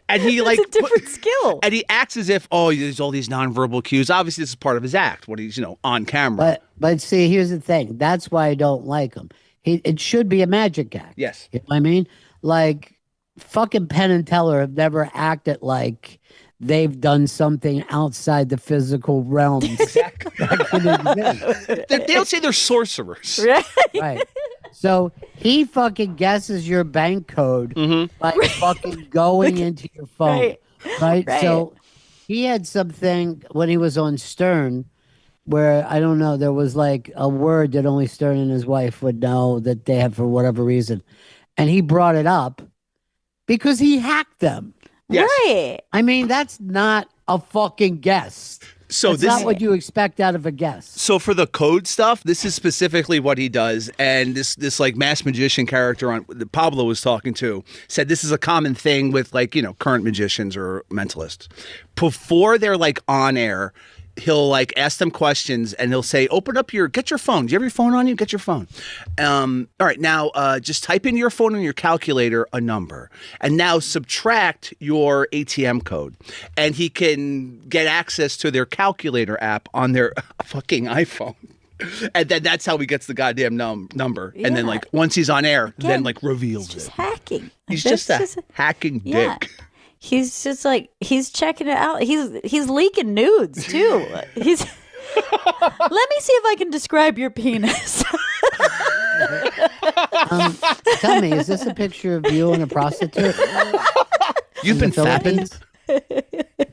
And he It's like a different skill. and he acts as if, oh, there's all these nonverbal cues. Obviously, this is part of his act when he's, on camera. But see, here's the thing. That's why I don't like him. It should be a magic act. Yes. You know what I mean? Like fucking Penn and Teller have never acted like they've done something outside the physical realms. Exactly. That can exist. They don't say they're sorcerers. Right. Right. So he fucking guesses your bank code by fucking going into your phone. Right. Right? Right. So he had something when he was on Stern where I don't know, there was like a word that only Stern and his wife would know that they had for whatever reason. And he brought it up because he hacked them. Yes. Right. I mean, that's not a fucking guess. So That's this not what you expect out of a guess. So for the code stuff, this is specifically what he does, and this like mass magician character on that Pablo was talking to said this is a common thing with like current magicians or mentalists. Before they're like on air, he'll like ask them questions and he'll say, get your phone. Do you have your phone on you? Get your phone. All right, now just type into your phone and your calculator a number, and now subtract your ATM code, and he can get access to their calculator app on their fucking iPhone. And then that's how he gets the goddamn number. And then Yeah. like once he's on air, then Again, like reveals It's just it. hacking. He's That's just a hacking yeah. dick. He's just like he's checking it out. He's leaking nudes too. He's Let me see if I can describe your penis. Tell me, is this a picture of you and a prostitute? You've been The fapping? Philippines?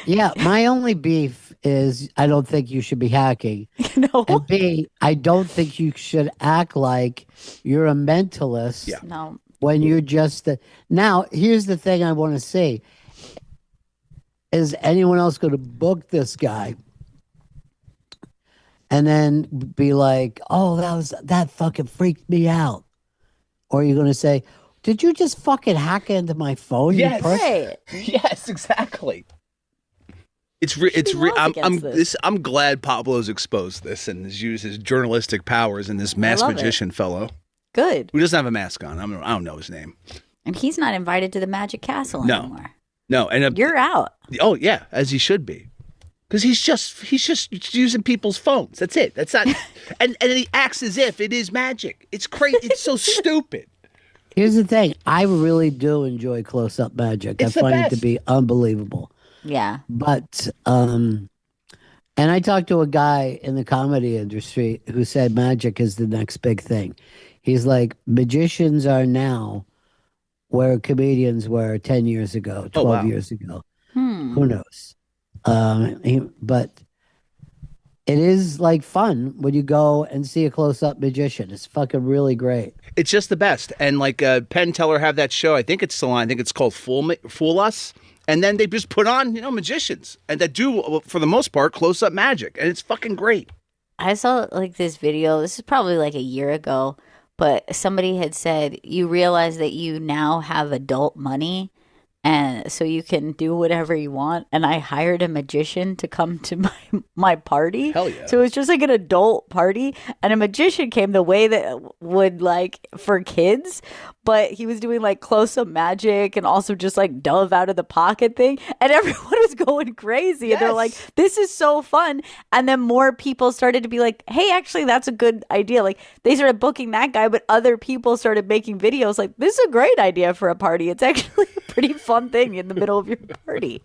Yeah, my only beef is I don't think you should be hacking. No. And B, I don't think you should act like you're a mentalist Yeah. No. when you're just now, here's the thing I want to see. Is anyone else going to book this guy? And then be like, oh, that fucking freaked me out. Or are you going to say, did you just fucking hack into my phone? you Yes. prick?" Right. Yes, exactly. It's be laws against this. I'm glad Pablo's exposed this and has used his journalistic powers and this mass love it. magician fellow Good. who doesn't have a mask on. I don't know his name. And he's not invited to the Magic Castle No. anymore. No, and You're out. oh yeah, as he should be, because he's just using people's phones. That's it. That's not, and he acts as if it is magic. It's crazy. It's so stupid. Here's the thing. I really do enjoy close-up magic. It's I the find it best. to be unbelievable. Yeah. But and I talked to a guy in the comedy industry who said magic is the next big thing. He's like, magicians are now where comedians were 10 years ago, 12 wow. years ago. Who knows? But it is like fun when you go and see a close-up magician. It's fucking really great. It's just the best. And like Penn and Teller have that show. I think it's still on. I think it's called Fool Us. And then they just put on, magicians and that do, for the most part, close-up magic. And it's fucking great. I saw like this video. This is probably like a year ago, but somebody had said you realize that you now have adult money, and so you can do whatever you want. And I hired a magician to come to my party. Hell yeah. So it was just like an adult party, and a magician came the way that would like for kids, but he was doing like close-up magic and also just like dove out of the pocket thing, and everyone was going crazy. Yes. And they're like, this is so fun. And then more people started to be like, hey, actually that's a good idea. Like they started booking that guy, but other people started making videos like, this is a great idea for a party. It's actually a pretty fun thing in the middle of your party.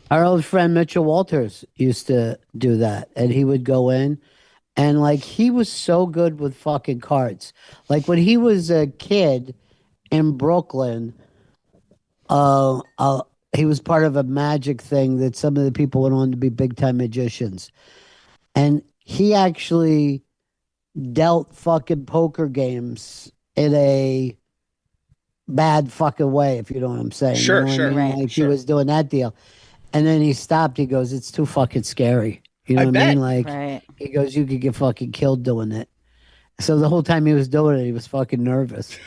Our old friend Mitchell Walters used to do that, and he would go in, and like he was so good with fucking cards. Like when he was a kid in Brooklyn, he was part of a magic thing that some of the people went on to be big time magicians, and he actually dealt fucking poker games in a bad fucking way, if you know what I'm saying. Sure, you know sure. what I mean? Right. Like he was doing that deal. And then he stopped. He goes, it's too fucking scary. You know I what I bet. mean? Like Right. he goes, you could get fucking killed doing it. So the whole time he was doing it, he was fucking nervous.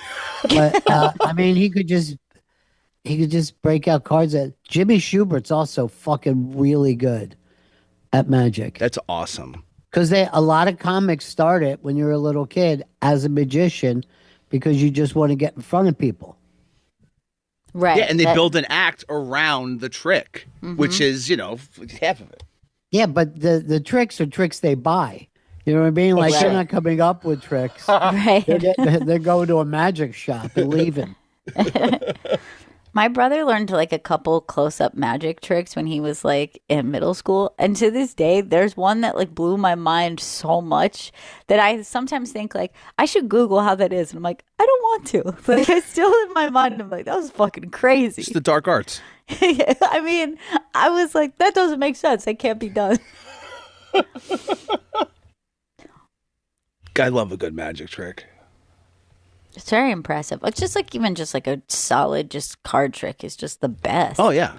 But I mean, he could just break out cards. Jimmy Schubert's also fucking really good at magic. That's awesome. Because a lot of comics started when you were a little kid as a magician because you just want to get in front of people. Right. Yeah, and they build an act around the trick, which is, half of it. Yeah, but the tricks are tricks they buy. You know what I mean? Like they're not coming up with tricks. Right. They're going to a magic shop and leaving. My brother learned like a couple close-up magic tricks when he was like in middle school. And to this day, there's one that like blew my mind so much that I sometimes think like I should Google how that is. And I'm like, I don't want to. Like I still in my mind, I'm like, that was fucking crazy. It's the dark arts. I mean, I was like, that doesn't make sense. That can't be done. I love a good magic trick. It's very impressive. It's just like even just like a solid just card trick is just the best. Oh, yeah.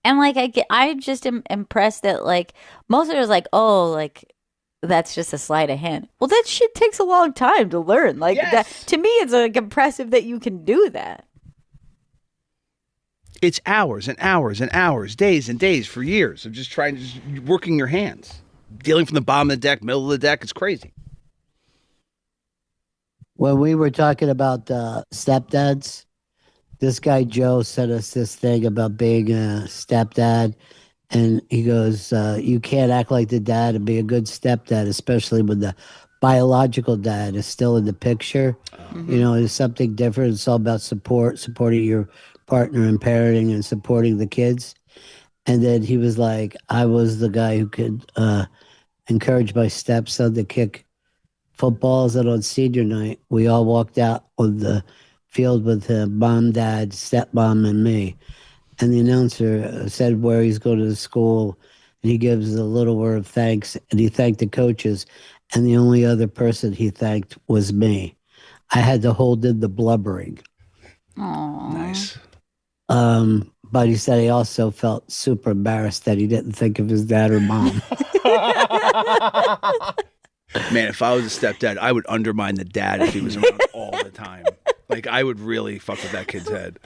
And like I just am impressed that like most of it is like, oh, like that's just a sleight of hand. Well, that shit takes a long time to learn. Like that to me, it's like impressive that you can do that. It's hours and hours and hours, days and days for years of just working your hands, dealing from the bottom of the deck, middle of the deck. It's crazy. When we were talking about stepdads, this guy Joe sent us this thing about being a stepdad. And he goes, you can't act like the dad and be a good stepdad, especially when the biological dad is still in the picture. You know, it's something different. It's all about supporting your partner in parenting and supporting the kids. And then he was like, I was the guy who could encourage my stepson to kick footballs. And on senior night, we all walked out on the field with him, mom, dad, stepmom, and me. And the announcer said where he's going to school, and he gives a little word of thanks, and he thanked the coaches, and the only other person he thanked was me. I had to hold in the blubbering. Aww. Nice. But he said he also felt super embarrassed that he didn't think of his dad or mom. Man, if I was a stepdad, I would undermine the dad if he was around all the time. Like, I would really fuck with that kid's head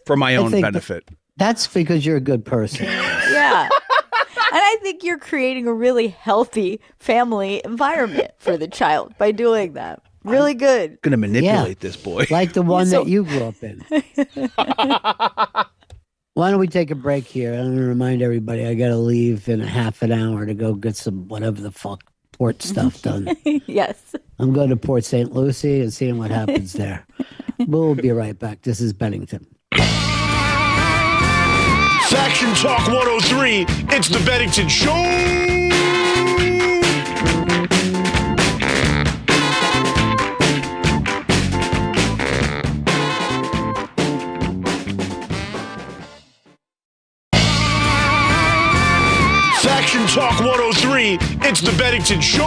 for my own benefit. That's because you're a good person. Yeah. And I think you're creating a really healthy family environment for the child by doing that. Really good. Gonna manipulate this boy. Like the one that you grew up in. Why don't we take a break here? I'm going to remind everybody I got to leave in a half an hour to go get some whatever the fuck port stuff done. Yes. I'm going to Port St. Lucie and seeing what happens there. We'll be right back. This is Bennington. Faction Talk 103. It's the Bennington Show. Talk 103, it's the Bennington Show.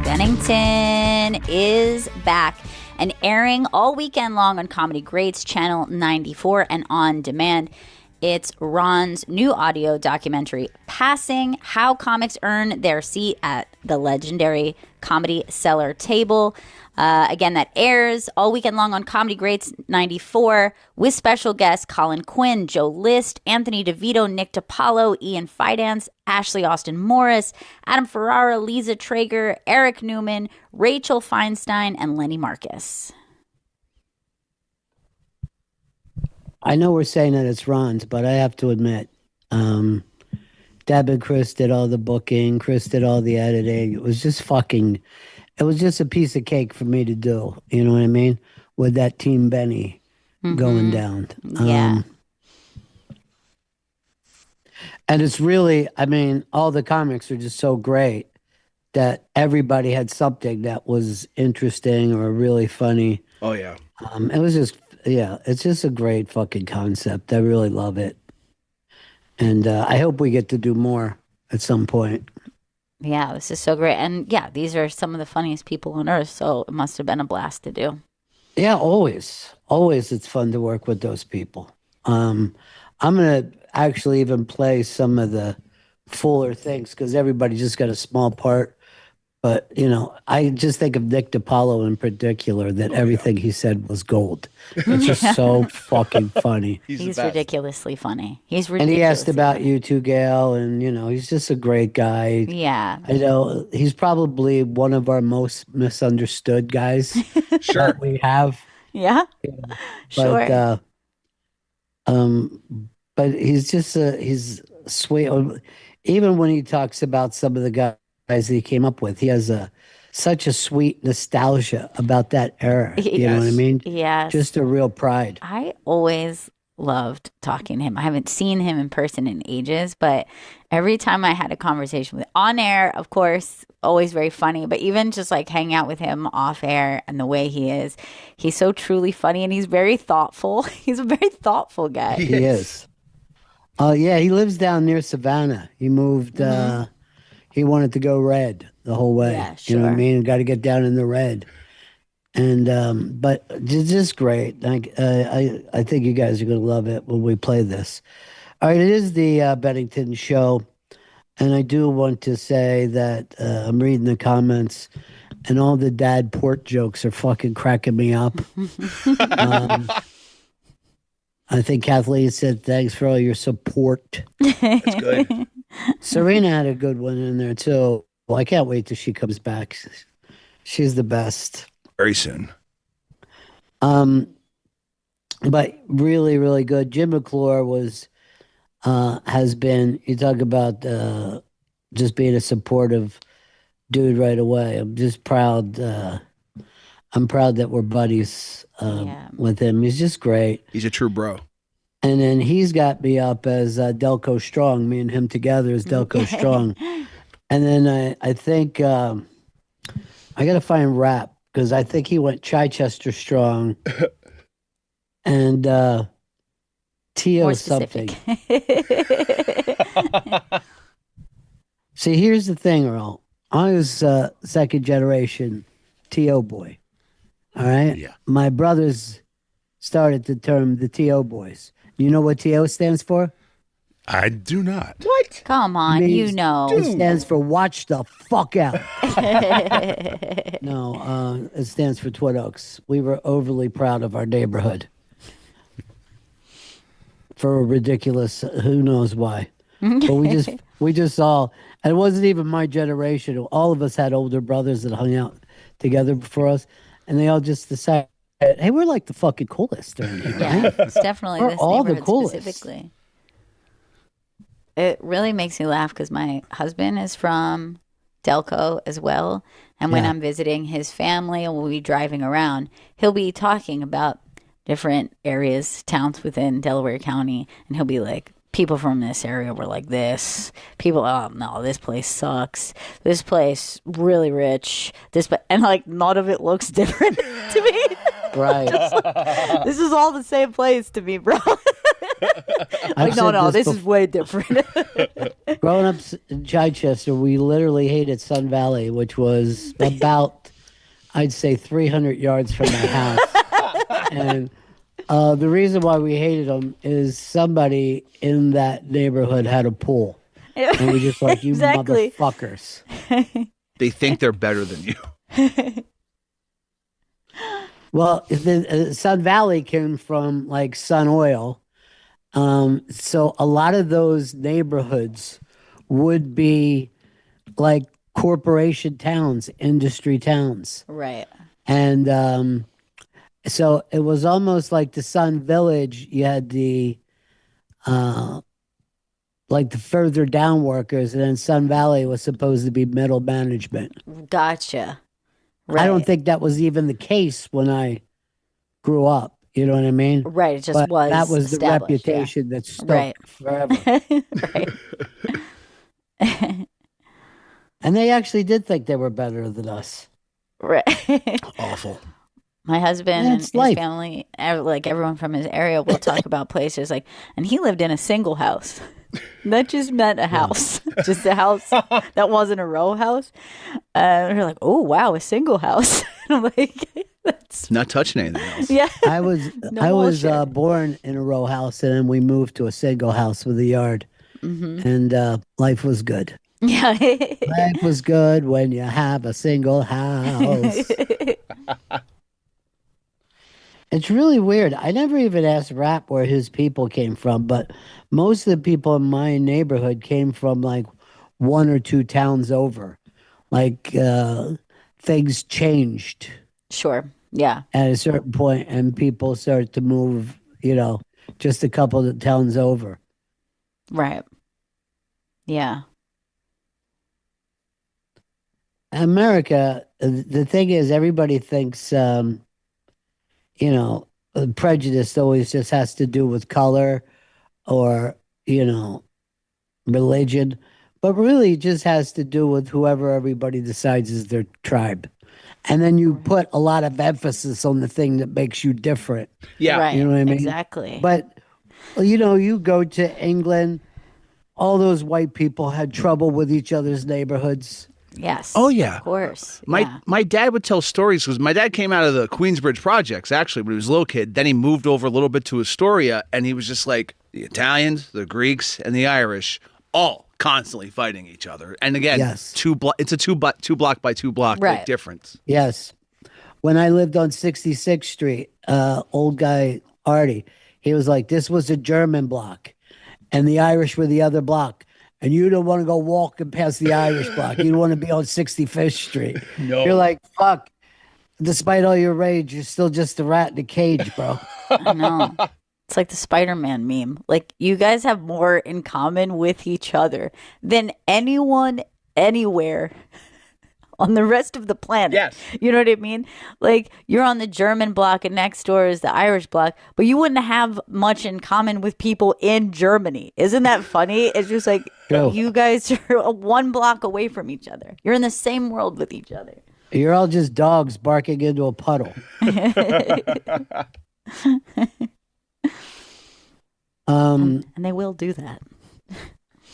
Bennington is back and airing all weekend long on Comedy Greats Channel 94 and on demand. It's Ron's new audio documentary, Passing: How Comics Earn Their Seat at the Legendary Comedy Cellar Table. Again, that airs all weekend long on Comedy Greats 94 with special guests Colin Quinn, Joe List, Anthony DeVito, Nick DiPaolo, Ian Fidance, Ashley Austin Morris, Adam Ferrara, Lisa Traeger, Eric Newman, Rachel Feinstein, and Lenny Marcus. I know we're saying that it's Ron's, but I have to admit, Deb and Chris did all the booking. Chris did all the editing. It was just a piece of cake for me to do. You know what I mean? With that Team Benny going down. Yeah. And it's really, I mean, all the comics are just so great that everybody had something that was interesting or really funny. Oh, yeah. It was just, yeah, it's just a great fucking concept. I really love it. And I hope we get to do more at some point. Yeah, this is so great. And yeah, these are some of the funniest people on earth, so it must have been a blast to do. Yeah, always. Always it's fun to work with those people. I'm going to actually even play some of the fuller things because everybody just got a small part. But, you know, I just think of Nick DiPaolo in particular, that everything he said was gold. It's just so fucking funny. He's ridiculously funny. He's ridiculous. And he asked about you too, Gail, and, you know, he's just a great guy. Yeah. I know he's probably one of our most misunderstood guys that we have. Yeah. Sure. But he's just he's sweet. Even when he talks about some of the guys that he came up with, he has such a sweet nostalgia about that era. You know what I mean? Yes. Just a real pride. I always loved talking to him. I haven't seen him in person in ages, but every time I had a conversation with on air, of course, always very funny, but even just like hang out with him off air and the way he is, he's so truly funny and he's very thoughtful. He's a very thoughtful guy. He is. Yeah, he lives down near Savannah. He moved, he wanted to go red the whole way. Yeah, sure. You know what I mean? Got to get down in the red. And, but it's just great. I think you guys are going to love it when we play this. All right, it is the Bennington Show. And I do want to say that I'm reading the comments and all the dad port jokes are fucking cracking me up. I think Kathleen said, thanks for all your support. That's good. Serena had a good one in there, too. Well, I can't wait till she comes back. She's the best. Very soon. But really, really good. Jim McClure has been, you talk about just being a supportive dude right away. I'm just proud. I'm proud that we're buddies with him. He's just great. He's a true bro. And then he's got me up as Delco Strong. Me and him together as Delco Strong. And then I think I got to find Rap because I think he went Chichester Strong and T.O. something. See, here's the thing, Earl. I was second generation T.O. boy. All right? Yeah. My brothers started the term the T.O. boys. You know what T.O. stands for? I do not. What? Come on, you know. It stands for watch the fuck out. No, it stands for Twin Oaks. We were overly proud of our neighborhood. For a ridiculous, who knows why. But we just all, and it wasn't even my generation. All of us had older brothers that hung out together before us, and they all just decided, hey, we're like the fucking coolest during here, Yeah, right? it's definitely We're this all the neighborhood coolest. specifically. It really makes me laugh because my husband is from Delco as well. And when Yeah. I'm visiting his family and we'll be driving around, he'll be talking about different areas, towns within Delaware County. And he'll be like, people from this area were like this. People, oh no, this place sucks. This place really rich. And like none of it looks different to me. Right. This is all the same place to me, bro. Like, no, this is way different. Growing up in Chichester, we literally hated Sun Valley, which was about, I'd say, 300 yards from my house. And the reason why we hated them is somebody in that neighborhood had a pool. And we just like, you Exactly. motherfuckers. They think they're better than you. Well, Sun Valley came from like Sun Oil. So a lot of those neighborhoods would be like corporation towns, industry towns. Right. And so it was almost like the Sun Village. You had the like the further down workers, and then Sun Valley was supposed to be middle management. Gotcha. Right. I don't think that was even the case when I grew up. You know what I mean? Right. It just But was. that was the established, yeah. reputation that stuck Right. forever. Right. And they actually did think they were better than us. Right. Awful. My husband Yeah, and it's his life. family, like everyone from his area, will talk about places like, and he lived in a single house. That just meant a house, just a house that wasn't a row house. And we're like, oh wow, a single house. And I'm like, that's Not touching anything else. yeah. I was No bullshit. born in a row house, and then we moved to a single house with a yard, and life was good. Yeah. Life was good when you have a single house. It's really weird. I never even asked Rap where his people came from, but most of the people in my neighborhood came from like one or two towns over. Like things changed Sure. Yeah. at a certain point, and people started to move, just a couple of towns over. Right. Yeah. America, the thing is, everybody thinks, prejudice always just has to do with color or, religion, but really it just has to do with whoever everybody decides is their tribe. And then you put a lot of emphasis on the thing that makes you different. Yeah. Right. You know what I mean? Exactly. But, you go to England, all those white people had trouble with each other's neighborhoods. yes. Oh, yeah. Of course. My dad would tell stories because my dad came out of the Queensbridge projects actually when he was a little kid. Then he moved over a little bit to Astoria, and he was just like the Italians, the Greeks, and the Irish all constantly fighting each other. And again, Yes. it's a two block by two block Right. difference. Yes. When I lived on 66th Street, old guy Artie, he was like, this was a German block, and the Irish were the other block. And you don't want to go walking past the Irish block. You don't want to be on 65th Street. No. You're like, fuck. Despite all your rage, you're still just a rat in a cage, bro. I know. It's like the Spider-Man meme. Like, you guys have more in common with each other than anyone anywhere on the rest of the planet. Yes. You know what I mean? Like, you're on the German block and next door is the Irish block, but you wouldn't have much in common with people in Germany. Isn't that funny? It's just like True. you guys are one block away from each other. You're in the same world with each other. You're all just dogs barking into a puddle. And they will do that.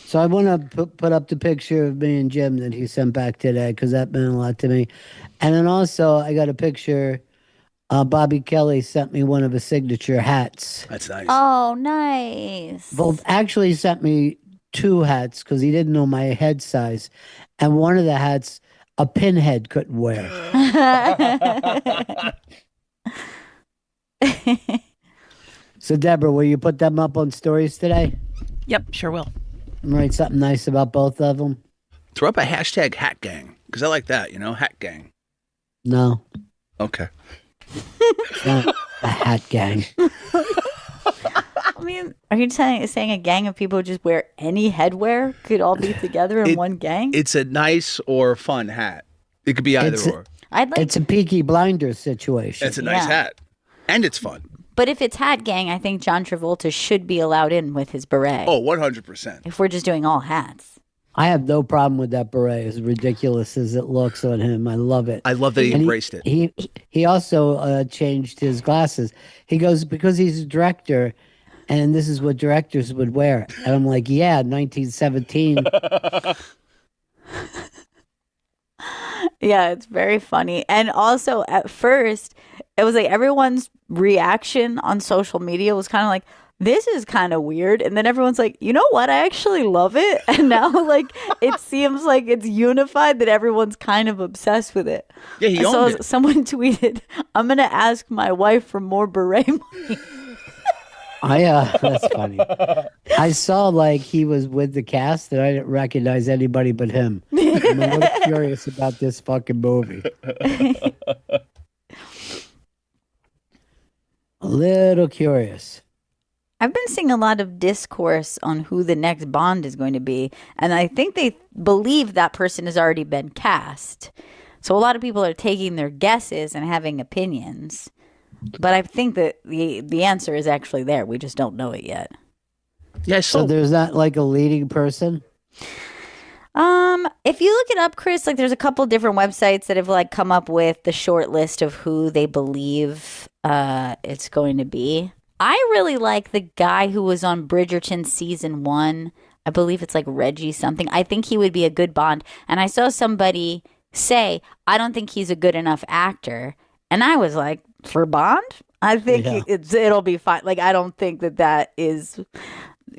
So I want to put up the picture of me and Jim that he sent back today because that meant a lot to me. And then also I got a picture. Bobby Kelly sent me one of his signature hats. That's nice. Oh, nice. Well, actually, he sent me two hats because he didn't know my head size, and one of the hats a pinhead couldn't wear. So, Deborah, will you put them up on stories today? Yep, sure will. And write something nice about both of them? Throw up a hashtag hat gang because I like that, hat gang. No, Okay. not a hat gang. I mean, are you saying a gang of people who just wear any headwear could all be together in one gang? It's a nice or fun hat. It could be either It's a- or. I'd like It's a Peaky Blinders situation. It's a nice Yeah. hat. And it's fun. But if it's hat gang, I think John Travolta should be allowed in with his beret. Oh, 100%. If we're just doing all hats. I have no problem with that beret, as ridiculous as it looks on him. I love it. I love that he And embraced it. He also changed his glasses. He goes, because he's a director, and this is what directors would wear. And I'm like, yeah, 1917. Yeah, it's very funny. And also, at first, it was like everyone's reaction on social media was kind of like, this is kind of weird. And then everyone's like, you know what? I actually love it. And now, like, it seems like it's unified that everyone's kind of obsessed with it. Yeah, he owned it. Someone tweeted, I'm going to ask my wife for more beret money. That's funny. I saw like he was with the cast and I didn't recognize anybody but him. I'm a little curious about this fucking movie. A little curious. I've been seeing a lot of discourse on who the next Bond is going to be, and I think they believe that person has already been cast. So a lot of people are taking their guesses and having opinions. But I think that the answer is actually there. We just don't know it yet. Yeah, So there's not like a leading person? If you look it up, Chris, like there's a couple different websites that have like come up with the short list of who they believe it's going to be. I really like the guy who was on Bridgerton season 1. I believe it's like Reggie something. I think he would be a good Bond. And I saw somebody say, I don't think he's a good enough actor. And I was like, for Bond? I think it'll be fine. Like, I don't think that is,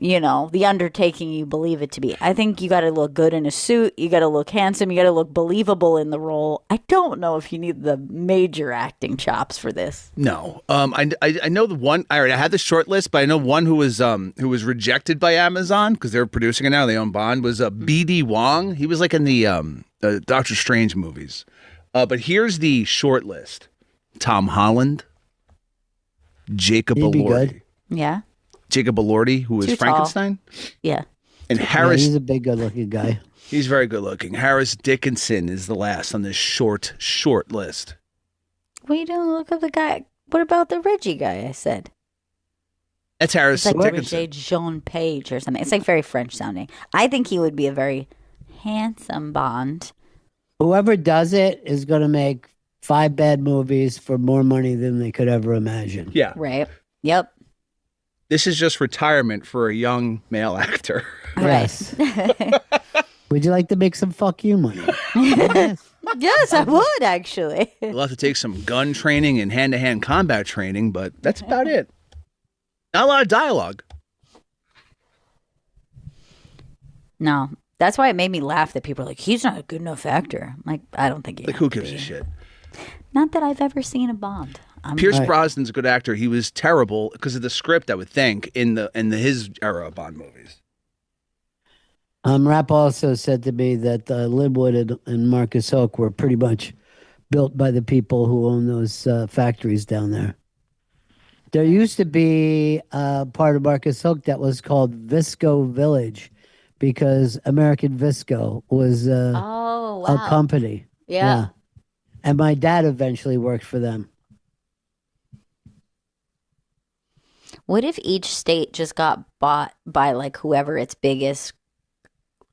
the undertaking you believe it to be. I think you got to look good in a suit. You got to look handsome. You got to look believable in the role. I don't know if you need the major acting chops for this. No. I know the one. I had the short list, but I know one who was rejected by Amazon because they're producing it now. They own Bond. Was B.D. Wong. He was like in the Doctor Strange movies. But here's the short list: Tom Holland, Jacob Elordi. Yeah. Jacob Elordi, who was Too Frankenstein. Tall. Yeah. And Harris. He's a big, good-looking guy. He's very good looking. Harris Dickinson is the last on this short list. Well, you don't look at the guy. What about the Reggie guy? I said. That's Harris It's like Dickinson. Jean Page or something. It's like very French sounding. I think he would be a very handsome Bond. Whoever does it is going to make 5 bad movies for more money than they could ever imagine. Yeah. Right. Yep. This is just retirement for a young male actor. Yes. Would you like to make some fuck you money? Yes. Yes, I would actually. We'll have to take some gun training and hand-to-hand combat training, but that's about it. Not a lot of dialogue. No. That's why it made me laugh that people are like, he's not a good enough actor. I'm like, I don't think he Like, who gives a shit? Not that I've ever seen a Bond. Pierce Brosnan's a good actor. He was terrible because of the script, I would think, in his era of Bond movies. Rapp also said to me that Linwood and Marcus Hook were pretty much built by the people who own those factories down there. There used to be a part of Marcus Hook that was called Visco Village because American Visco was a company. Yeah. And my dad eventually worked for them. What if each state just got bought by like whoever its biggest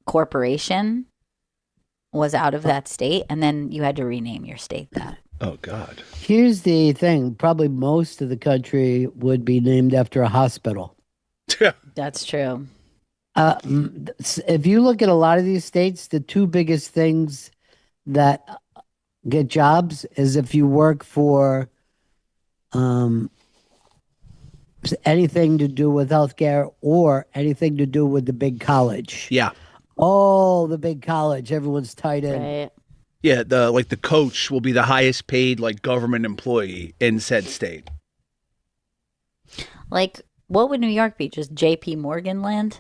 corporation was out of that state, and then you had to rename your state that? Oh, God. Here's the thing. Probably most of the country would be named after a hospital. That's true. If you look at a lot of these states, the 2 biggest things that get jobs is if you work for anything to do with healthcare or anything to do with the big college. Yeah. Oh, the big college. Everyone's tied in. Right. Yeah, the coach will be the highest paid like government employee in said state. Like, what would New York be? Just J.P. Morgan land?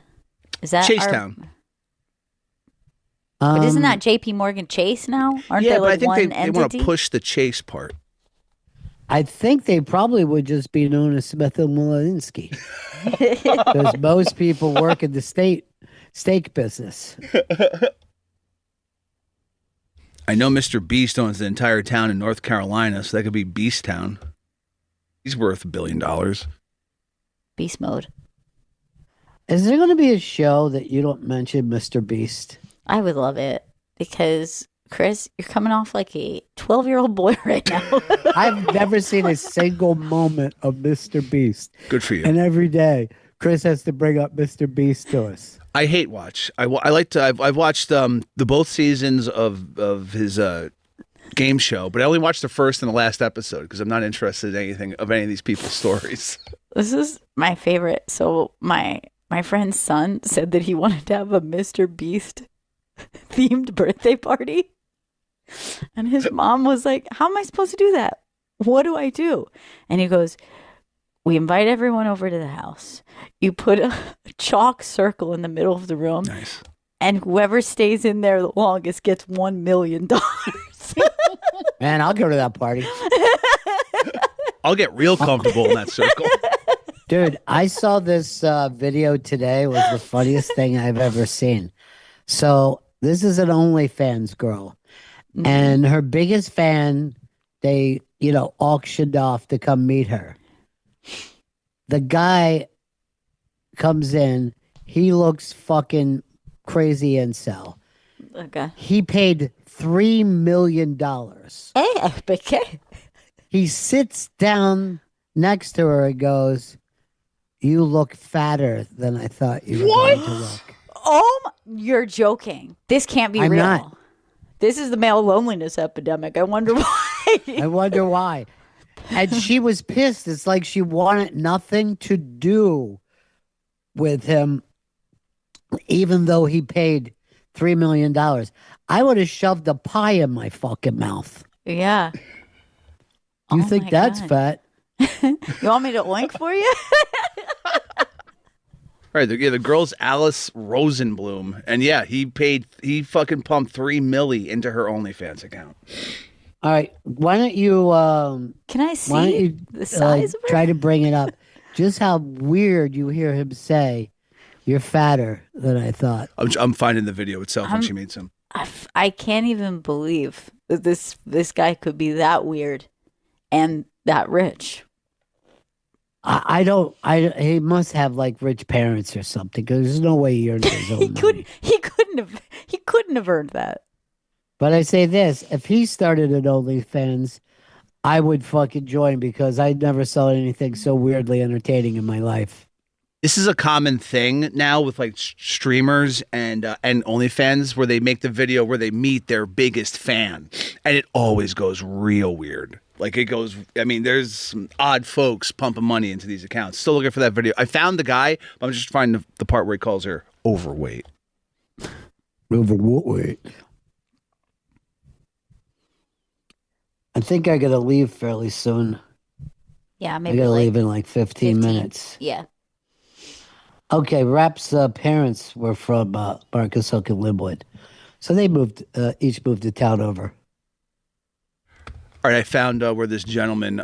Is that Chasetown? But isn't that J.P. Morgan Chase now? Aren't Yeah, they but like I think one they entity? want to push the Chase part. I think they probably would just be known as Smith and Walensky. Because most people work in the steak business. I know Mr. Beast owns the entire town in North Carolina, so that could be Beast Town. He's worth $1 billion. Beast mode. Is there going to be a show that you don't mention Mr. Beast? I would love it because, Chris, you're coming off like a 12-year-old boy right now. I've never seen a single moment of Mr. Beast. Good for you. And every day, Chris has to bring up Mr. Beast to us. I hate watch. I like to. I've watched the both seasons of his game show, but I only watched the first and the last episode because I'm not interested in anything of any of these people's stories. This is my favorite. So my friend's son said that he wanted to have a Mr. Beast themed birthday party. And his mom was like, how am I supposed to do that? What do I do? And he goes, we invite everyone over to the house. You put a chalk circle in the middle of the room. Nice. And whoever stays in there the longest gets $1 million. Man, I'll go to that party. I'll get real comfortable in that circle. Dude, I saw this video today. It was the funniest thing I've ever seen. So this is an OnlyFans girl. And her biggest fan, they, auctioned off to come meet her. The guy comes in. He looks fucking crazy incel. Okay. He paid $3 million. Okay. He sits down next to her and goes, you look fatter than I thought you were going to look. Oh, you're joking. This can't be I'm real. not. This is the male loneliness epidemic. I wonder why. I wonder why. And she was pissed. It's like she wanted nothing to do with him, even though he paid $3 million. I would have shoved a pie in my fucking mouth. Yeah. You Oh think my that's God. fat? You want me to oink for you? All right, the girl's Alice Rosenblum, and yeah, he fucking pumped $3 million into her OnlyFans account. All right, why don't you? Can I Why don't see you the size of her? try to bring it up? Just how weird you hear him say, "You're fatter than I thought." I'm finding the video itself when she meets him. I can't even believe that this guy could be that weird and that rich. I don't. He must have like rich parents or something. Because there's no way he earned his own money. He couldn't have earned that. But I say this: if he started an OnlyFans, I would fucking join because I never saw anything so weirdly entertaining in my life. This is a common thing now with like streamers and OnlyFans where they make the video where they meet their biggest fan, and it always goes real weird. Like it goes. I mean, there's some odd folks pumping money into these accounts. Still looking for that video. I found the guy. But I'm just finding the part where he calls her overweight. Overweight. I think I gotta leave fairly soon. Yeah, I maybe gotta like leave in like 15 minutes. Yeah. Okay, Rap's parents were from Marcus Hook and Linwood. So they each moved to town over. All right, I found where this gentleman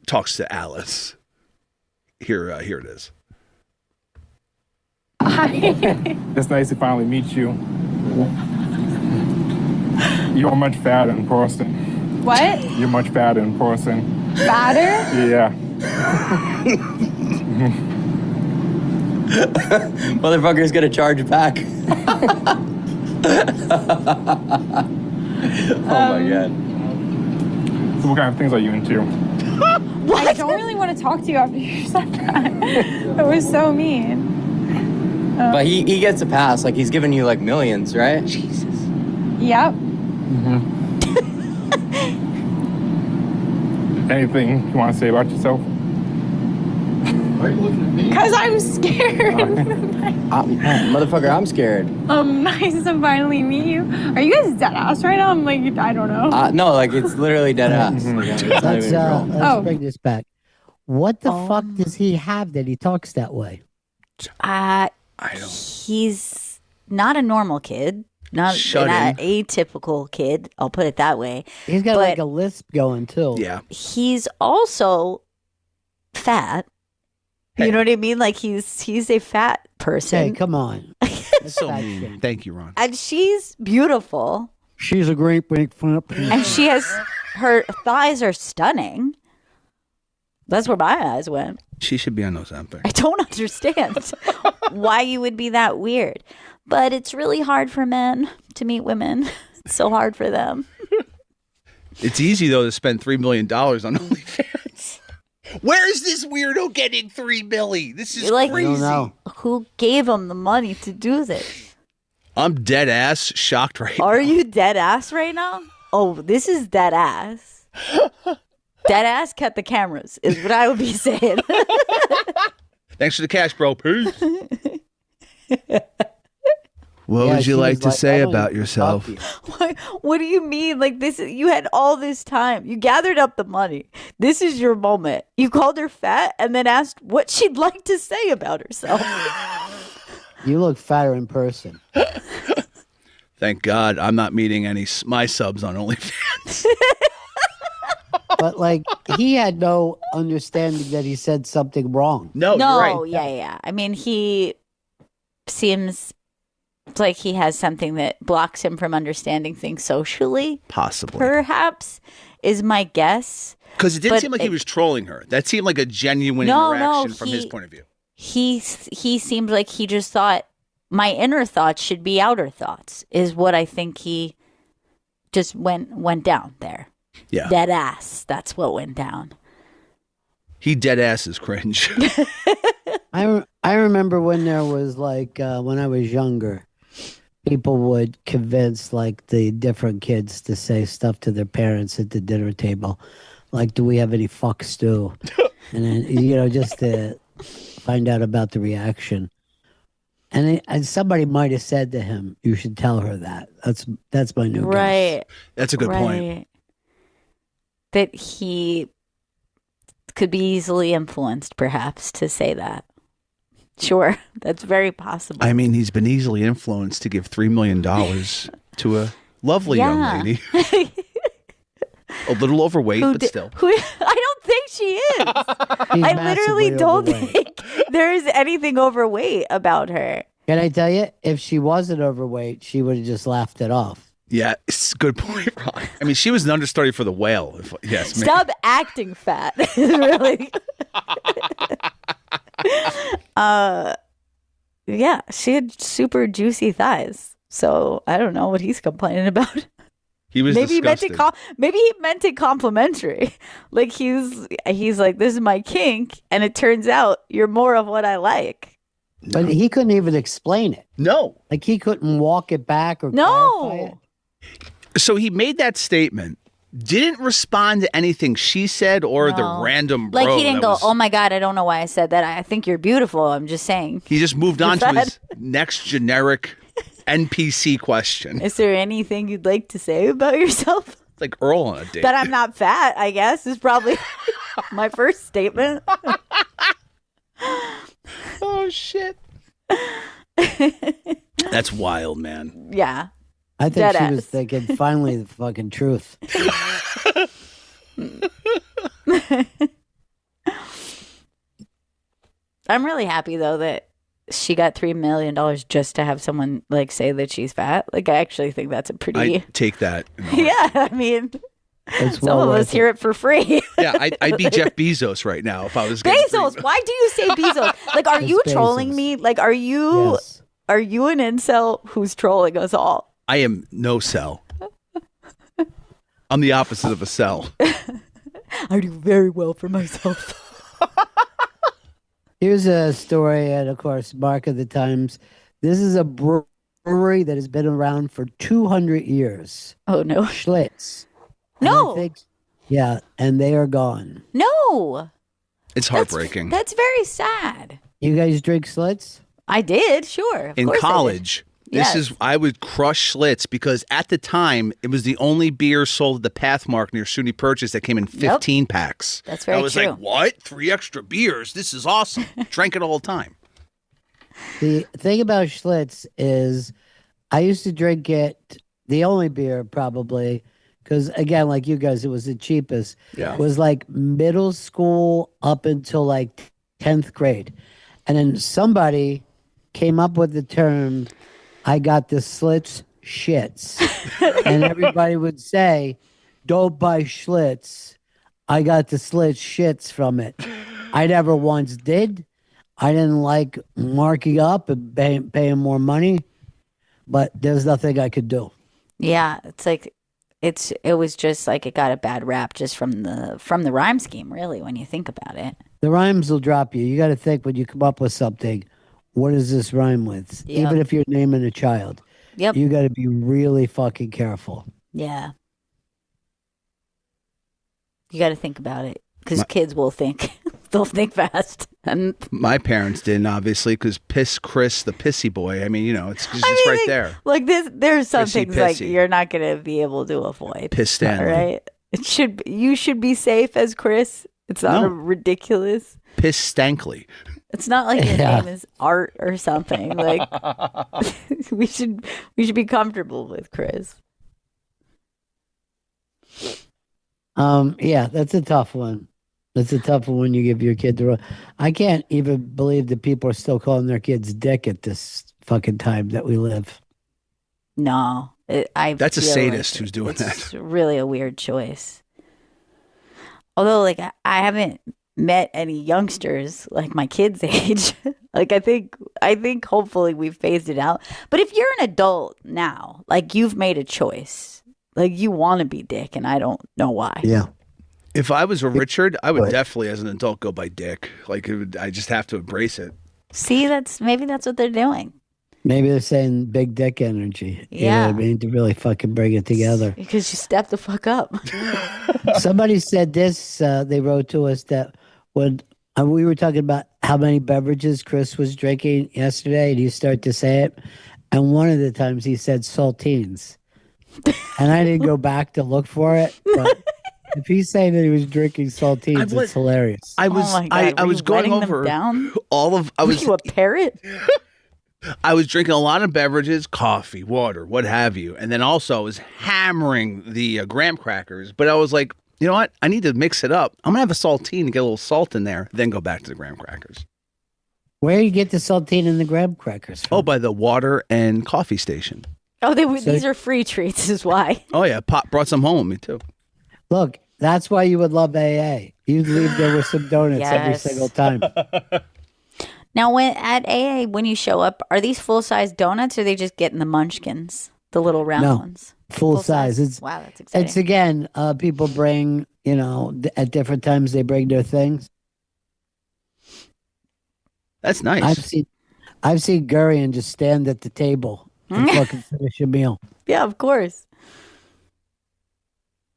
talks to Alice. Here it is. It's nice to finally meet you. You're much fatter in person. What? You're much fatter in person. Fatter? Yeah. Motherfucker's gonna charge back. Oh my God. So what kind of things are you into? I don't really want to talk to you after you said that. That was so mean. But he gets a pass. Like he's giving you like millions, right? Jesus. Yep. Anything you want to say about yourself? Why are you looking at me? Because I'm scared. Motherfucker, I'm scared. Nice to finally meet you. Are you guys dead ass right now? I'm like, I don't know. No, like it's literally dead ass. Like, it's not Let's, even a troll. let's bring this back. What the fuck does he have that he talks that way? I don't. He's not a normal kid. Not Shut an in. atypical kid. I'll put it that way. He's got But like a lisp going too. Yeah. he's also fat. Hey. You know what I mean? Like he's a fat person. Hey, come on. That's so fat mean. shame. Thank you, Ron. And she's beautiful. She's a great big flip. And she has her thighs are stunning. That's where my eyes went. She should be on Ozempic. I don't understand why you would be that weird. But it's really hard for men to meet women. It's so hard for them. It's easy, though, to spend $3 million on OnlyFans. Where is this weirdo getting $3 million? This is like, crazy. I don't know. Who gave him the money to do this? I'm dead ass shocked right now. Are you dead ass right now? Oh, this is dead ass. Dead ass cut the cameras is what I would be saying. Thanks for the cash, bro. Peace. What Yeah, would you she like was to like, say I don't about even yourself? talk to you. What do you mean? Like this? You had all this time. You gathered up the money. This is your moment. You called her fat and then asked what she'd like to say about herself. You look fatter in person. Thank God I'm not meeting any my subs on OnlyFans. But like, he had no understanding that he said something wrong. No, No, you're right. yeah. I mean, he seems like he has something that blocks him from understanding things socially. Possibly. Perhaps is my guess. Because it didn't But seem like he was trolling her. That seemed like a genuine No, interaction from his he- point of view. He seemed like he just thought my inner thoughts should be outer thoughts. Is what I think he just went down there. Yeah. Dead ass. That's what went down. He dead ass is cringe. I remember when there was like when I was younger, people would convince like the different kids to say stuff to their parents at the dinner table, like, "Do we have any fuck stew?" And then just to find out about the reaction. And somebody might have said to him, "You should tell her that." That's my new guess. Right. That's a good point. That he could be easily influenced, perhaps, to say that. Sure, that's very possible. I mean, he's been easily influenced to give $3 million to a lovely young lady. A little overweight, but still. I don't think she is. I literally don't think there is anything overweight about her. Can I tell you, if she wasn't overweight, she would have just laughed it off. Yeah, it's a good point, Ron. I mean, she was an understudy for The Whale. Yes, Stop acting fat. Really. Yeah, she had super juicy thighs. So I don't know what he's complaining about. He was maybe disgusted. maybe he meant it complimentary. Like he's like, this is my kink, and it turns out you're more of what I like. But he couldn't even explain it. No. Like he couldn't walk it back or clarify it. So he made that statement, didn't respond to anything she said or the No. random bro. Like he didn't that go, was- oh my God, I don't know why I said that. I think you're beautiful. I'm just saying. He just moved You're on to his fat. next generic NPC question. Is there anything you'd like to say about yourself? It's like Earl on a date. That I'm not fat, I guess, is probably my first statement. Oh, shit. That's wild, man. Yeah. I think Dead she ass. was thinking, finally, the fucking truth. I'm really happy though that she got $3 million just to have someone like say that she's fat. Like I actually think that's a pretty I take that. yeah. I mean, It's some well of worth us hear it for free. Yeah, I'd be Jeff Bezos right now if I was getting Bezos. Why do you say Bezos? Like, are It's you trolling Bezos. me? Like, are you Yes. an incel who's trolling us all? I am no cell. I'm the opposite of a cell. I do very well for myself. Here's a story, and of course, Mark of the Times. This is a brewery that has been around for 200 years. Oh no, Schlitz. And No. I think- yeah, and they are gone. no. It's heartbreaking. That's very sad. You guys drink Schlitz? I did, sure. Of In course I did. college, Yes. I would crush Schlitz because at the time it was the only beer sold at the Pathmark near SUNY Purchase that came in 15 packs. That's very I was true. like, what? 3 extra beers? This is awesome. Drank it all the time. The thing about Schlitz is I used to drink it, the only beer probably, because again, like you guys, it was the cheapest. Yeah. Was like middle school up until like 10th grade. And then somebody came up with the term, I got the Schlitz shits. And everybody would say, don't buy Schlitz. I got the slit shits from it. I never once did. I didn't like marking up and paying more money, but there's nothing I could do. Yeah, it's like it was just like it got a bad rap just from the rhyme scheme, really, when you think about it. The rhymes will drop you. You got to think when you come up with something, what does this rhyme with? Yep. Even if you're naming a child. Yep. You got to be really fucking careful. Yeah. You got to think about it because kids will think. They'll think fast. And my parents didn't, obviously, because Piss Chris, the pissy boy. I mean, it's just right there. Like this, there's some Pissy, things like pissy. you're not going to be able to avoid. Piss Stanley. Right? You should be safe as Chris. It's not ridiculous. Piss Stankley. It's not like your name is Art or something. Like we should be comfortable with Chris. Yeah, that's a tough one. That's a tough one when you give your kid the wrong. I can't even believe that people are still calling their kids Dick at this fucking time that we live. No, that's a feel sadist like who's doing that. It's really a weird choice. Although, like, I haven't met any youngsters like my kids' age. Like, I think hopefully we've phased it out. But if you're an adult now, like, you've made a choice. Like, you want to be Dick, and I don't know why. Yeah. If I was a Richard, I would definitely, as an adult, go by Dick. Like, I just have to embrace it. See, maybe that's what they're doing. Maybe they're saying big dick energy. Yeah. You know what I mean? To really fucking bring it together. Because you step the fuck up. Somebody said this, they wrote to us that when we were talking about how many beverages Chris was drinking yesterday, and you start to say it, and one of the times he said saltines. And I didn't go back to look for it, but if he's saying that he was drinking saltines, it's hilarious. I was I was going over all of Were you a parrot? I was drinking a lot of beverages, coffee, water, what have you. And then also I was hammering the graham crackers. But I was like, you know what? I need to mix it up. I'm going to have a saltine and get a little salt in there, then go back to the graham crackers. Where do you get the saltine and the graham crackers from? Oh, by the water and coffee station. Oh, these are free treats is why. Oh, yeah. Pop brought some home with me, too. Look, that's why you would love AA. You'd leave there with some donuts every Yes. single time. Now, at AA, when you show up, are these full-size donuts or are they just getting the munchkins, the little round ones? Full size. It's, wow, that's exciting. It's, again, people bring, at different times they bring their things. That's nice. I've seen Gurion just stand at the table and fucking finish a meal. Yeah, of course.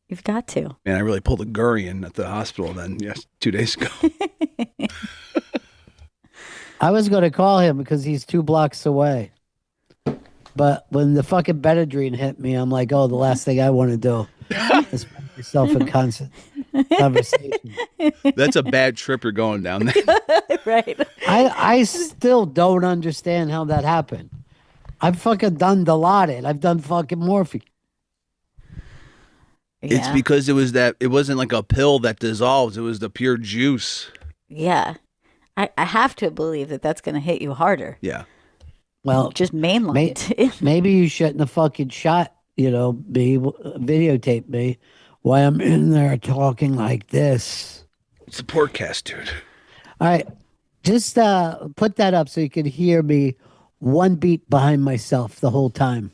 You've got to. Man, I really pulled a Gurion at the hospital then, 2 days ago. I was going to call him because he's 2 blocks away. But when the fucking Benadryl hit me, I'm like, oh, the last thing I want to do is put myself in conversation. That's a bad trip you're going down there. Right. I still don't understand how that happened. I've fucking done Dilaudid. I've done fucking morphine. It's because it wasn't like a pill that dissolves. It was the pure juice. Yeah. I have to believe that that's going to hit you harder. Yeah. Well, just mainline. Maybe you shouldn't have fucking shot, videotape me while I'm in there talking like this. It's a podcast, dude. All right. Just put that up so you can hear me one beat behind myself the whole time.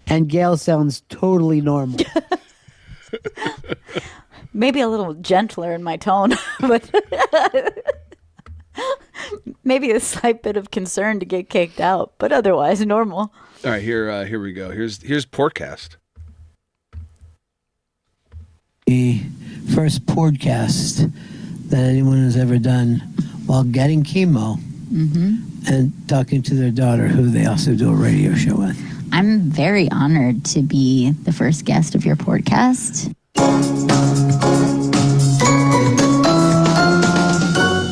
And Gail sounds totally normal. Maybe a little gentler in my tone, but maybe a slight bit of concern to get kicked out, but otherwise normal. All right, here we go. Here's podcast. The first podcast that anyone has ever done while getting chemo and talking to their daughter, who they also do a radio show with. I'm very honored to be the first guest of your podcast.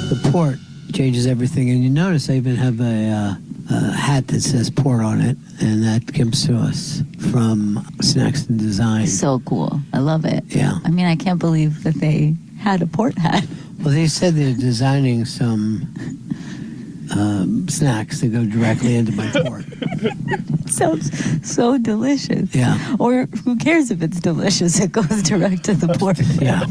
The port changes everything, and you notice I even have a hat that says port on it, and that comes to us from Snacks and Design. So cool. I love it. Yeah. I mean, I can't believe that they had a port hat. Well, they said they're designing some snacks that go directly into my port. Sounds so delicious. Yeah. Or who cares if it's delicious? It goes direct to the port. Yeah.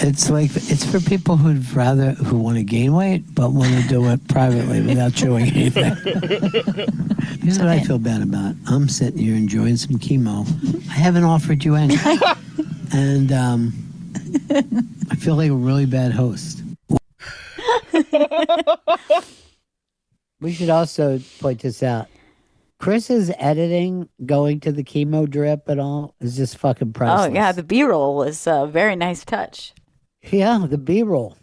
It's for people who want to gain weight but want to do it privately without chewing anything. Here's what I feel bad about. I'm sitting here enjoying some chemo. I haven't offered you any. And I feel like a really bad host. We should also point this out. Chris's editing going to the chemo drip and all is just fucking priceless. Oh, yeah. The B-roll was a very nice touch. Yeah, the B-roll.